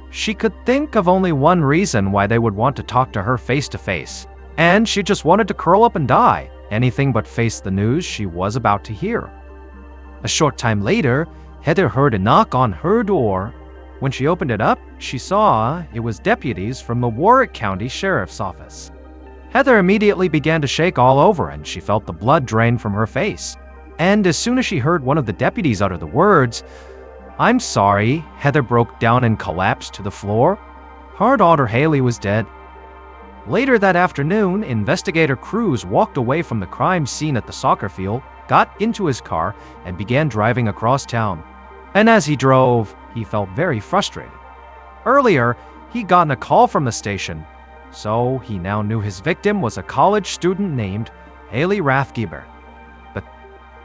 She could think of only one reason why they would want to talk to her face to face, and she just wanted to curl up and die, anything but face the news she was about to hear. A short time later, Heather heard a knock on her door. When she opened it up, she saw it was deputies from the Warwick County Sheriff's Office. Heather immediately began to shake all over, and she felt the blood drain from her face. And as soon as she heard one of the deputies utter the words, "I'm sorry," Heather broke down and collapsed to the floor. Her daughter Haley was dead. Later that afternoon, investigator Cruz walked away from the crime scene at the soccer field, got into his car, and began driving across town. And as he drove, he felt very frustrated. Earlier, he'd gotten a call from the station, so he now knew his victim was a college student named Haley Rathgeber. But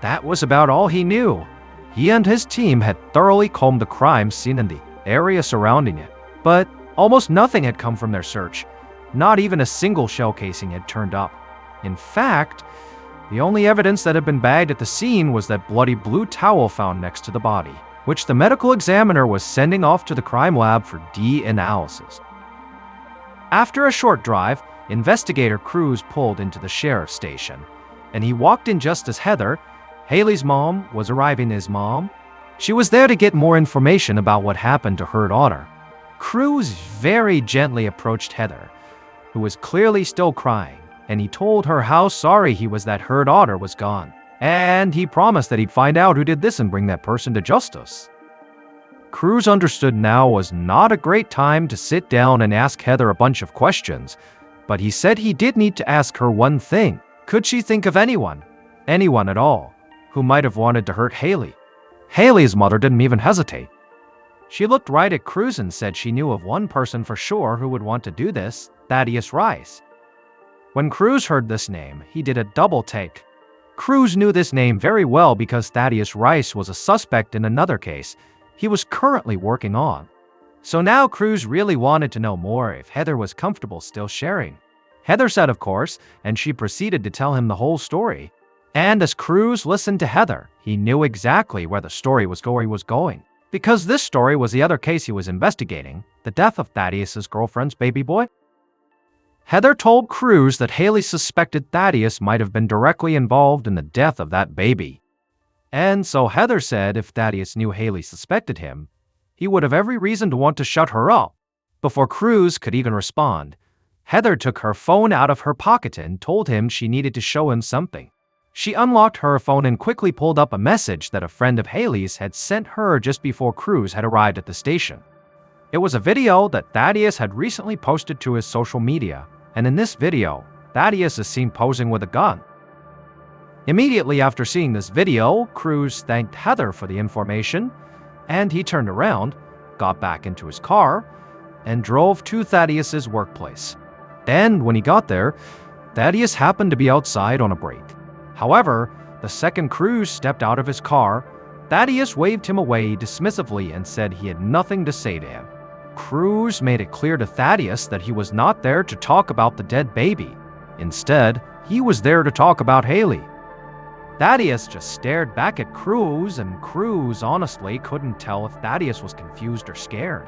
that was about all he knew. He and his team had thoroughly combed the crime scene and the area surrounding it, but almost nothing had come from their search. Not even a single shell casing had turned up. In fact, the only evidence that had been bagged at the scene was that bloody blue towel found next to the body, which the medical examiner was sending off to the crime lab for DNA analysis. After a short drive, investigator Cruz pulled into the sheriff's station, and he walked in just as Heather, Haley's mom, was arriving. His mom, she was there to get more information about what happened to her daughter. Cruz very gently approached Heather, who was clearly still crying, and he told her how sorry he was that her daughter was gone, and he promised that he'd find out who did this and bring that person to justice. Cruz understood now was not a great time to sit down and ask Heather a bunch of questions, but he said he did need to ask her one thing. Could she think of anyone at all, who might have wanted to hurt Haley? Haley's mother didn't even hesitate. She looked right at Cruz and said she knew of one person for sure who would want to do this, Thaddeus Rice. When Cruz heard this name, he did a double take. Cruz knew this name very well because Thaddeus Rice was a suspect in another case he was currently working on. So now Cruz really wanted to know more if Heather was comfortable still sharing. Heather said, of course, and she proceeded to tell him the whole story. And as Cruz listened to Heather, he knew exactly where the story was going. Because this story was the other case he was investigating, the death of Thaddeus's girlfriend's baby boy. Heather told Cruz that Haley suspected Thaddeus might have been directly involved in the death of that baby. And so Heather said if Thaddeus knew Haley suspected him, he would have every reason to want to shut her up. Before Cruz could even respond, Heather took her phone out of her pocket and told him she needed to show him something. She unlocked her phone and quickly pulled up a message that a friend of Haley's had sent her just before Cruz had arrived at the station. It was a video that Thaddeus had recently posted to his social media, and in this video, Thaddeus is seen posing with a gun. Immediately after seeing this video, Cruz thanked Heather for the information, and he turned around, got back into his car, and drove to Thaddeus's workplace. Then, when he got there, Thaddeus happened to be outside on a break. However, the second Cruz stepped out of his car, Thaddeus waved him away dismissively and said he had nothing to say to him. Cruz made it clear to Thaddeus that he was not there to talk about the dead baby. Instead, he was there to talk about Haley. Thaddeus just stared back at Cruz, and Cruz honestly couldn't tell if Thaddeus was confused or scared.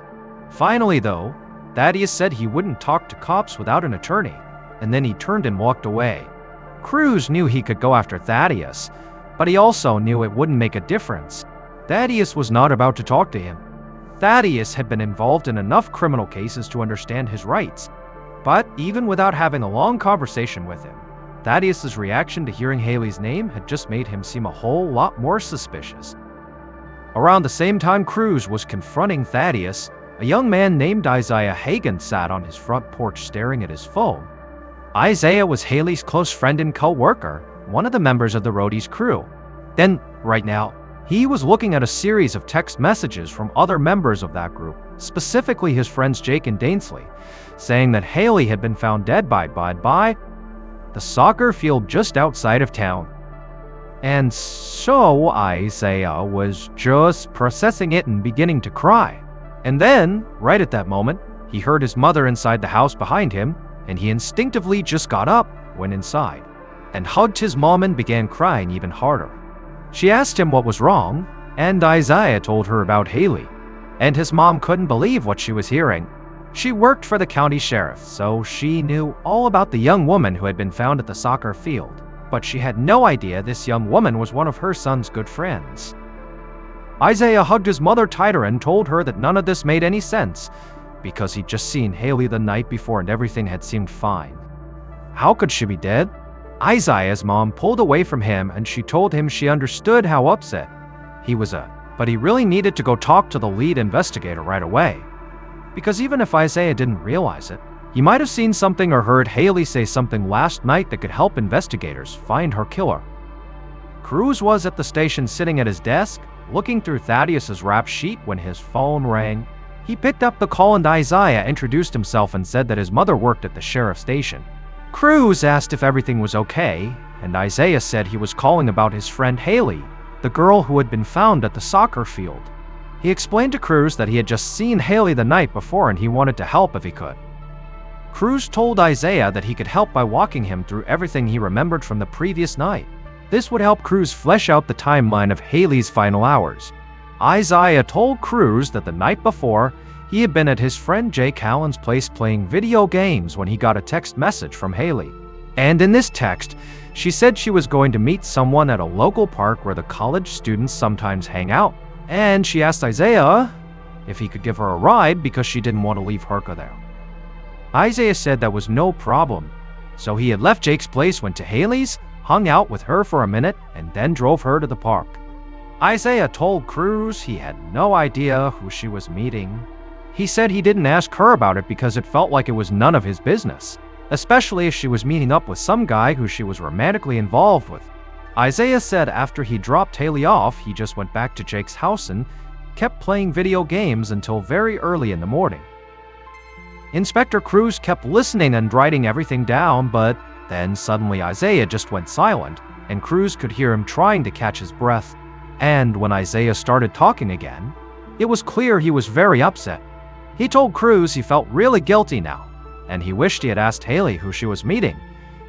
Finally, though, Thaddeus said he wouldn't talk to cops without an attorney, and then he turned and walked away. Cruz knew he could go after Thaddeus, but he also knew it wouldn't make a difference. Thaddeus was not about to talk to him. Thaddeus had been involved in enough criminal cases to understand his rights, but even without having a long conversation with him, Thaddeus's reaction to hearing Haley's name had just made him seem a whole lot more suspicious. Around the same time Cruz was confronting Thaddeus, a young man named Isaiah Hagan sat on his front porch staring at his phone. Isaiah was Haley's close friend and co-worker, one of the members of the roadies crew. Then, right now, he was looking at a series of text messages from other members of that group, specifically his friends Jake and Dainsley, saying that Haley had been found dead by the soccer field just outside of town. And so Isaiah was just processing it and beginning to cry. And then, right at that moment, he heard his mother inside the house behind him, and he instinctively just got up, went inside, and hugged his mom and began crying even harder. She asked him what was wrong, and Isaiah told her about Haley, and his mom couldn't believe what she was hearing. She worked for the county sheriff, so she knew all about the young woman who had been found at the soccer field, but she had no idea this young woman was one of her son's good friends. Isaiah hugged his mother tighter and told her that none of this made any sense, because he'd just seen Haley the night before and everything had seemed fine. How could she be dead? Isaiah's mom pulled away from him and she told him she understood how upset he was but he really needed to go talk to the lead investigator right away. Because even if Isaiah didn't realize it, he might have seen something or heard Haley say something last night that could help investigators find her killer. Cruz was at the station sitting at his desk, looking through Thaddeus's rap sheet when his phone rang. He picked up the call and Isaiah introduced himself and said that his mother worked at the sheriff's station. Cruz asked if everything was okay, and Isaiah said he was calling about his friend Haley, the girl who had been found at the soccer field. He explained to Cruz that he had just seen Haley the night before and he wanted to help if he could. Cruz told Isaiah that he could help by walking him through everything he remembered from the previous night. This would help Cruz flesh out the timeline of Haley's final hours. Isaiah told Cruz that the night before, he had been at his friend Jake Allen's place playing video games when he got a text message from Haley. And in this text, she said she was going to meet someone at a local park where the college students sometimes hang out. And she asked Isaiah if he could give her a ride because she didn't want to leave Herka there. Isaiah said that was no problem. So he had left Jake's place, went to Haley's, hung out with her for a minute, and then drove her to the park. Isaiah told Cruz he had no idea who she was meeting. He said he didn't ask her about it because it felt like it was none of his business, especially if she was meeting up with some guy who she was romantically involved with. Isaiah said after he dropped Haley off, he just went back to Jake's house and kept playing video games until very early in the morning. Inspector Cruz kept listening and writing everything down, but then suddenly Isaiah just went silent, and Cruz could hear him trying to catch his breath. And when Isaiah started talking again, it was clear he was very upset. He told Cruz he felt really guilty now, and he wished he had asked Haley who she was meeting,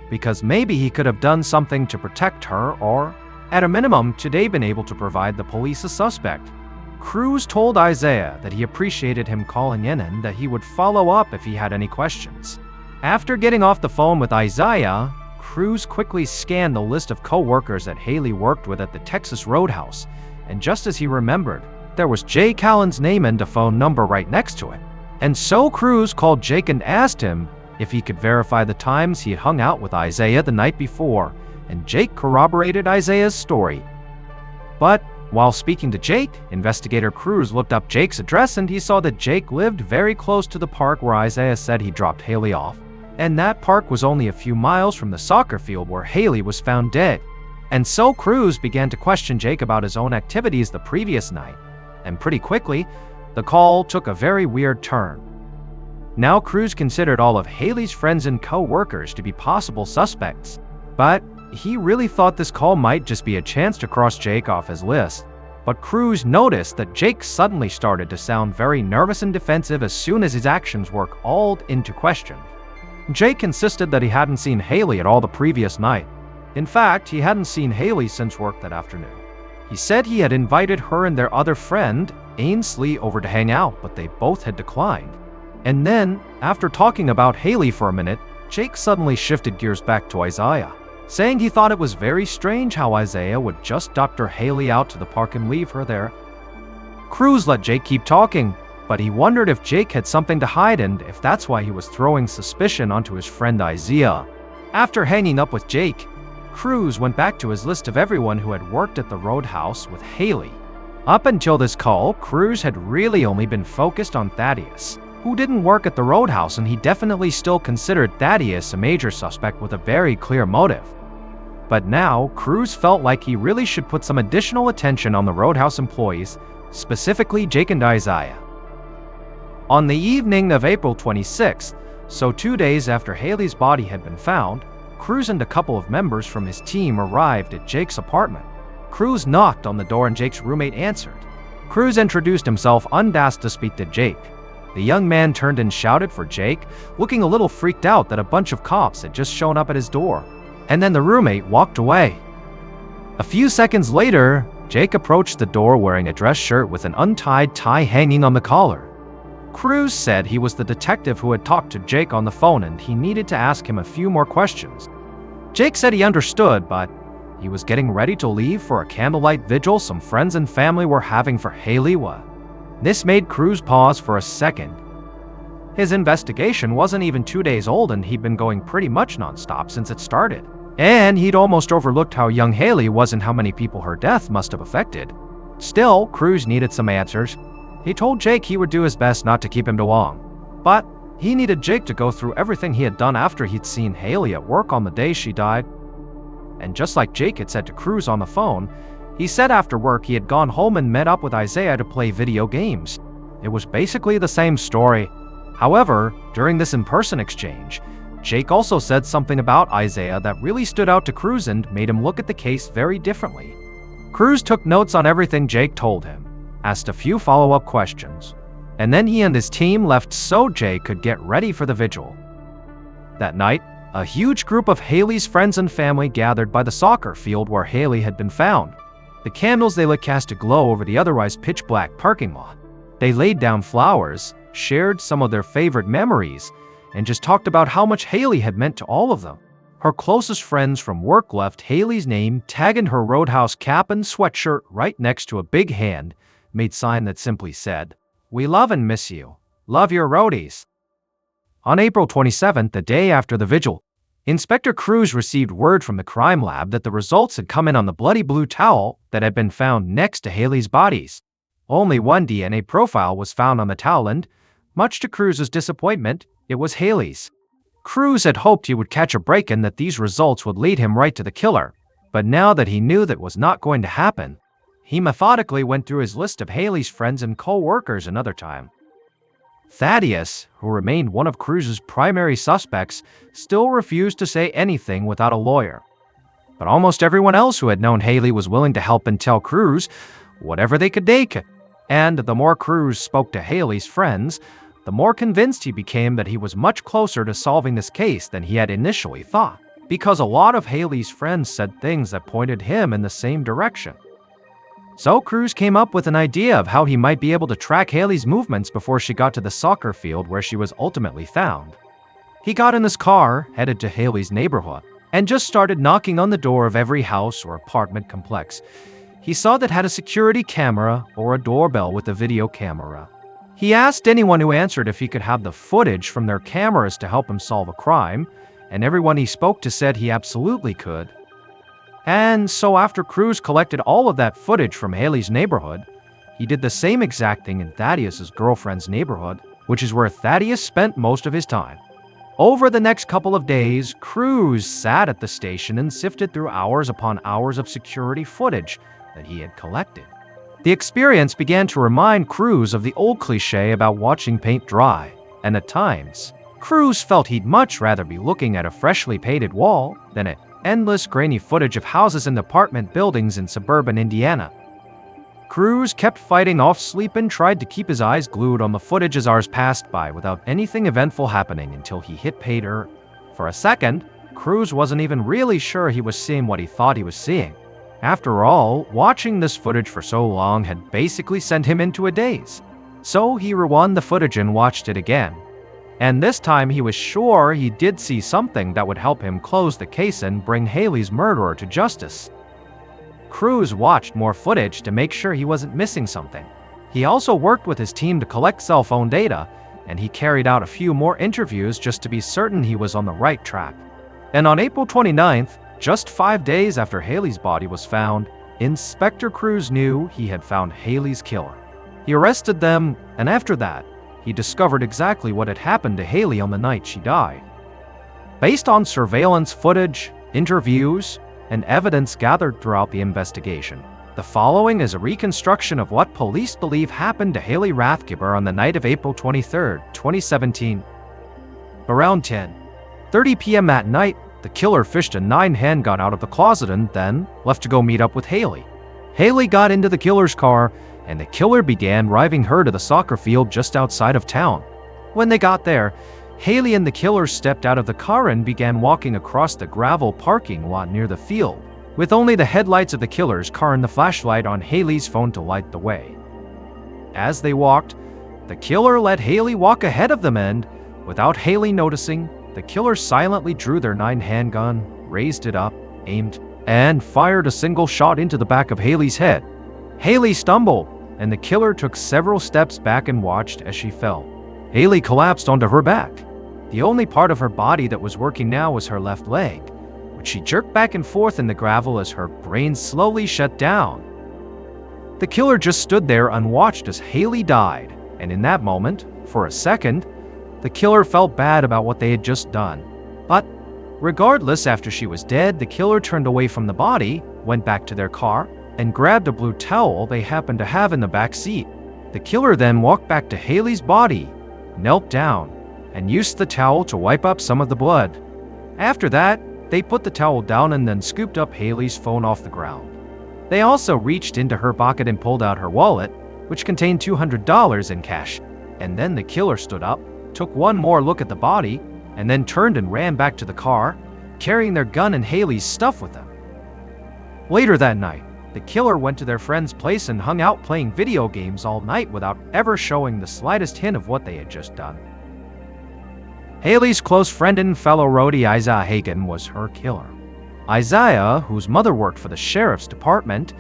because maybe he could have done something to protect her or, at a minimum, today been able to provide the police a suspect. Cruz told Isaiah that he appreciated him calling in and that he would follow up if he had any questions. After getting off the phone with Isaiah, Cruz quickly scanned the list of co-workers that Haley worked with at the Texas Roadhouse, and just as he remembered, there was Jake Allen's name and a phone number right next to it. And so Cruz called Jake and asked him if he could verify the times he had hung out with Isaiah the night before, and Jake corroborated Isaiah's story. But while speaking to Jake, Investigator Cruz looked up Jake's address and he saw that Jake lived very close to the park where Isaiah said he dropped Haley off. And that park was only a few miles from the soccer field where Haley was found dead. And so Cruz began to question Jake about his own activities the previous night. And pretty quickly, the call took a very weird turn. Now Cruz considered all of Haley's friends and co-workers to be possible suspects. But he really thought this call might just be a chance to cross Jake off his list. But Cruz noticed that Jake suddenly started to sound very nervous and defensive as soon as his actions were called into question. Jake insisted that he hadn't seen Haley at all the previous night. In fact, he hadn't seen Haley since work that afternoon. He said he had invited her and their other friend, Ainsley, over to hang out, but they both had declined. And then, after talking about Haley for a minute, Jake suddenly shifted gears back to Isaiah, saying he thought it was very strange how Isaiah would just doctor Haley out to the park and leave her there. Cruz let Jake keep talking, but he wondered if Jake had something to hide and if that's why he was throwing suspicion onto his friend Isaiah. After hanging up with Jake, Cruz went back to his list of everyone who had worked at the roadhouse with Haley. Up until this call, Cruz had really only been focused on Thaddeus, who didn't work at the roadhouse, and he definitely still considered Thaddeus a major suspect with a very clear motive. But now, Cruz felt like he really should put some additional attention on the roadhouse employees, specifically Jake and Isaiah. On the evening of April 26th, so 2 days after Haley's body had been found, Cruz and a couple of members from his team arrived at Jake's apartment. Cruz knocked on the door and Jake's roommate answered. Cruz introduced himself and asked to speak to Jake. The young man turned and shouted for Jake, looking a little freaked out that a bunch of cops had just shown up at his door. And then the roommate walked away. A few seconds later, Jake approached the door wearing a dress shirt with an untied tie hanging on the collar. Cruz said he was the detective who had talked to Jake on the phone and he needed to ask him a few more questions. Jake said he understood, but he was getting ready to leave for a candlelight vigil some friends and family were having for Haley. This made Cruz pause for a second. His investigation wasn't even 2 days old and he'd been going pretty much nonstop since it started. And he'd almost overlooked how young Haley was and how many people her death must have affected. Still, Cruz needed some answers. He told Jake he would do his best not to keep him too long. But he needed Jake to go through everything he had done after he'd seen Haley at work on the day she died. And just like Jake had said to Cruz on the phone, he said after work he had gone home and met up with Isaiah to play video games. It was basically the same story. However, during this in-person exchange, Jake also said something about Isaiah that really stood out to Cruz and made him look at the case very differently. Cruz took notes on everything Jake told him, asked a few follow-up questions, and then he and his team left so Jake could get ready for the vigil. That night, a huge group of Haley's friends and family gathered by the soccer field where Haley had been found. The candles they lit cast a glow over the otherwise pitch-black parking lot. They laid down flowers, shared some of their favorite memories, and just talked about how much Haley had meant to all of them. Her closest friends from work left Haley's name tagged in her roadhouse cap and sweatshirt right next to a big hand made sign that simply said, "We love and miss you. Love your roadies." On April 27th, the day after the vigil, Inspector Cruz received word from the crime lab that the results had come in on the bloody blue towel that had been found next to Haley's bodies. Only one DNA profile was found on the towel and, much to Cruz's disappointment, it was Haley's. Cruz had hoped he would catch a break and that these results would lead him right to the killer, but now that he knew that was not going to happen, he methodically went through his list of Haley's friends and co-workers another time. Thaddeus, who remained one of Cruz's primary suspects, still refused to say anything without a lawyer. But almost everyone else who had known Haley was willing to help and tell Cruz whatever they could take. And the more Cruz spoke to Haley's friends, the more convinced he became that he was much closer to solving this case than he had initially thought, because a lot of Haley's friends said things that pointed him in the same direction. So Cruz came up with an idea of how he might be able to track Haley's movements before she got to the soccer field where she was ultimately found. He got in his car, headed to Haley's neighborhood, and just started knocking on the door of every house or apartment complex he saw that had a security camera or a doorbell with a video camera. He asked anyone who answered if he could have the footage from their cameras to help him solve a crime, and everyone he spoke to said he absolutely could. And so after Cruz collected all of that footage from Haley's neighborhood, he did the same exact thing in Thaddeus's girlfriend's neighborhood, which is where Thaddeus spent most of his time. Over the next couple of days, Cruz sat at the station and sifted through hours upon hours of security footage that he had collected. The experience began to remind Cruz of the old cliche about watching paint dry, and at times, Cruz felt he'd much rather be looking at a freshly painted wall than at endless grainy footage of houses and apartment buildings in suburban Indiana. Cruz kept fighting off sleep and tried to keep his eyes glued on the footage as hours passed by without anything eventful happening until he hit pay dirt. For a second, Cruz wasn't even really sure he was seeing what he thought he was seeing. After all, watching this footage for so long had basically sent him into a daze. So he rewound the footage and watched it again. And this time he was sure he did see something that would help him close the case and bring Haley's murderer to justice. Cruz watched more footage to make sure he wasn't missing something. He also worked with his team to collect cell phone data, and he carried out a few more interviews just to be certain he was on the right track. And on April 29th, just 5 days after Haley's body was found, Inspector Cruz knew he had found Haley's killer. He arrested them, and after that, he discovered exactly what had happened to Haley on the night she died. Based on surveillance footage, interviews, and evidence gathered throughout the investigation, the following is a reconstruction of what police believe happened to Haley Rathgeber on the night of April 23, 2017. Around 10:30 p.m. at night, the killer fished a 9 handgun out of the closet and then left to go meet up with Haley. Haley got into the killer's car, and the killer began driving her to the soccer field just outside of town. When they got there, Haley and the killer stepped out of the car and began walking across the gravel parking lot near the field, with only the headlights of the killer's car and the flashlight on Haley's phone to light the way. As they walked, the killer let Haley walk ahead of them, and, without Haley noticing, the killer silently drew their 9 handgun, raised it up, aimed, and fired a single shot into the back of Haley's head. Haley stumbled, and the killer took several steps back and watched as she fell. Haley collapsed onto her back. The only part of her body that was working now was her left leg, which she jerked back and forth in the gravel as her brain slowly shut down. The killer just stood there unwatched as Haley died, and in that moment, for a second, the killer felt bad about what they had just done. But regardless, after she was dead, the killer turned away from the body, went back to their car, and grabbed a blue towel they happened to have in the back seat. The killer then walked back to Haley's body, knelt down, and used the towel to wipe up some of the blood. After that, they put the towel down and then scooped up Haley's phone off the ground. They also reached into her pocket and pulled out her wallet, which contained $200 in cash. And then the killer stood up, took one more look at the body, and then turned and ran back to the car, carrying their gun and Haley's stuff with them. Later that night, the killer went to their friend's place and hung out playing video games all night without ever showing the slightest hint of what they had just done. Haley's close friend and fellow roadie Isaiah Hagen was her killer. Isaiah, whose mother worked for the sheriff's department,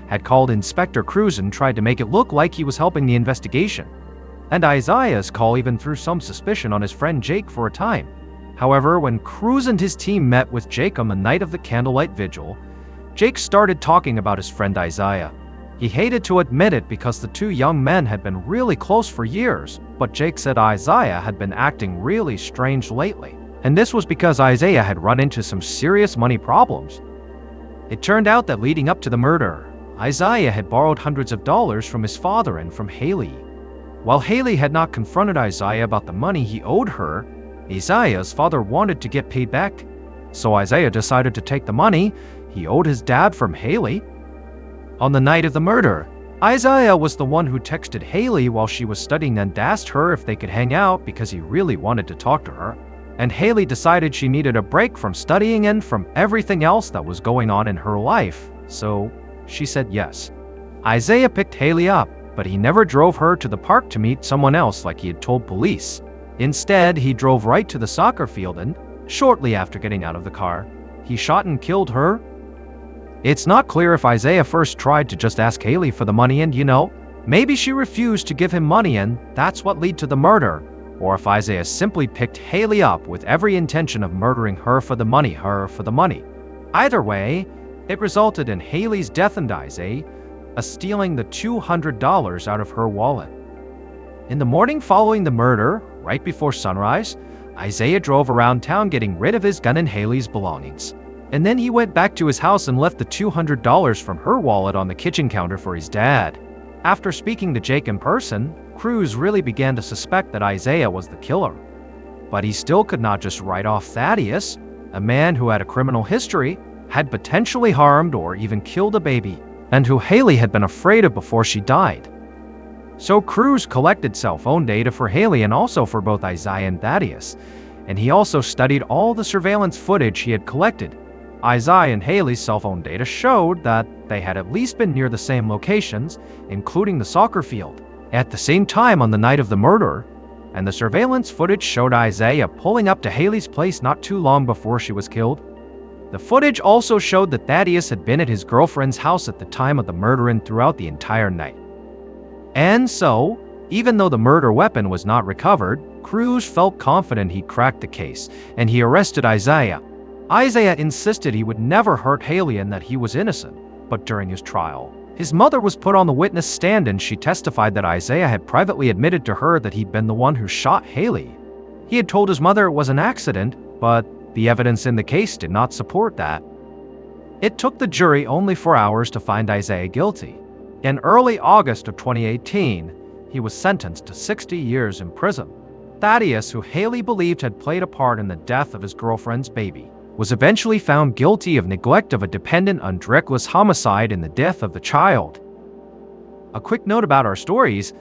had called Inspector Cruz and tried to make it look like he was helping the investigation. And Isaiah's call even threw some suspicion on his friend Jake for a time. However, when Cruz and his team met with Jake on the night of the candlelight vigil, Jake started talking about his friend Isaiah. He hated to admit it because the two young men had been really close for years, but Jake said Isaiah had been acting really strange lately, and this was because Isaiah had run into some serious money problems. It turned out that leading up to the murder, Isaiah had borrowed hundreds of dollars from his father and from Haley. While Haley had not confronted Isaiah about the money he owed her, Isaiah's father wanted to get paid back, so Isaiah decided to take the money he owed his dad from Haley. On the night of the murder, Isaiah was the one who texted Haley while she was studying and asked her if they could hang out because he really wanted to talk to her. And Haley decided she needed a break from studying and from everything else that was going on in her life, so she said yes. Isaiah picked Haley up, but he never drove her to the park to meet someone else like he had told police. Instead, he drove right to the soccer field and, shortly after getting out of the car, he shot and killed her. It's not clear if Isaiah first tried to just ask Haley for the money and, maybe she refused to give him money and that's what led to the murder, or if Isaiah simply picked Haley up with every intention of murdering her for the money. Either way, it resulted in Haley's death and Isaiah stealing the $200 out of her wallet. In the morning following the murder, right before sunrise, Isaiah drove around town getting rid of his gun and Haley's belongings. And then he went back to his house and left the $200 from her wallet on the kitchen counter for his dad. After speaking to Jake in person, Cruz really began to suspect that Isaiah was the killer. But he still could not just write off Thaddeus, a man who had a criminal history, had potentially harmed or even killed a baby, and who Haley had been afraid of before she died. So Cruz collected cell phone data for Haley and also for both Isaiah and Thaddeus, and he also studied all the surveillance footage he had collected. Isaiah and Haley's cell phone data showed that they had at least been near the same locations, including the soccer field, at the same time on the night of the murder, and the surveillance footage showed Isaiah pulling up to Haley's place not too long before she was killed. The footage also showed that Thaddeus had been at his girlfriend's house at the time of the murder and throughout the entire night. And so, even though the murder weapon was not recovered, Cruz felt confident he cracked the case, and he arrested Isaiah. Isaiah insisted he would never hurt Haley and that he was innocent, but during his trial, his mother was put on the witness stand and she testified that Isaiah had privately admitted to her that he'd been the one who shot Haley. He had told his mother it was an accident, but the evidence in the case did not support that. It took the jury only 4 hours to find Isaiah guilty. In early August of 2018, he was sentenced to 60 years in prison. Thaddeus, who Haley believed had played a part in the death of his girlfriend's baby, was eventually found guilty of neglect of a dependent on reckless homicide in the death of the child. A quick note about our stories: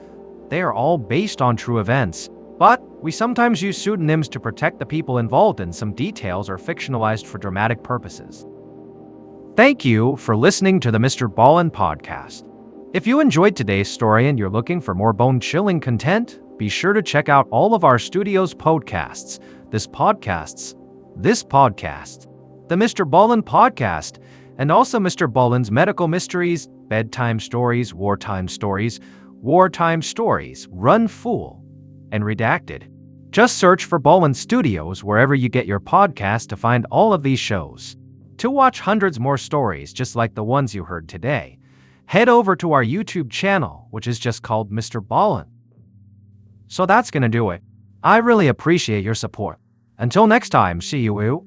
they are all based on true events, but we sometimes use pseudonyms to protect the people involved and some details are fictionalized for dramatic purposes. Thank you for listening to the MrBallen Podcast. If you enjoyed today's story and you're looking for more bone-chilling content, be sure to check out all of our studio's podcasts, this podcast, the MrBallen Podcast, and also MrBallen's Medical Mysteries, Bedtime Stories, Wartime Stories, Run Fool, and Redacted. Just search for Ballen Studios wherever you get your podcast to find all of these shows. To watch hundreds more stories just like the ones you heard today, head over to our YouTube channel, which is just called MrBallen. So that's gonna do it. I really appreciate your support. Until next time, see you.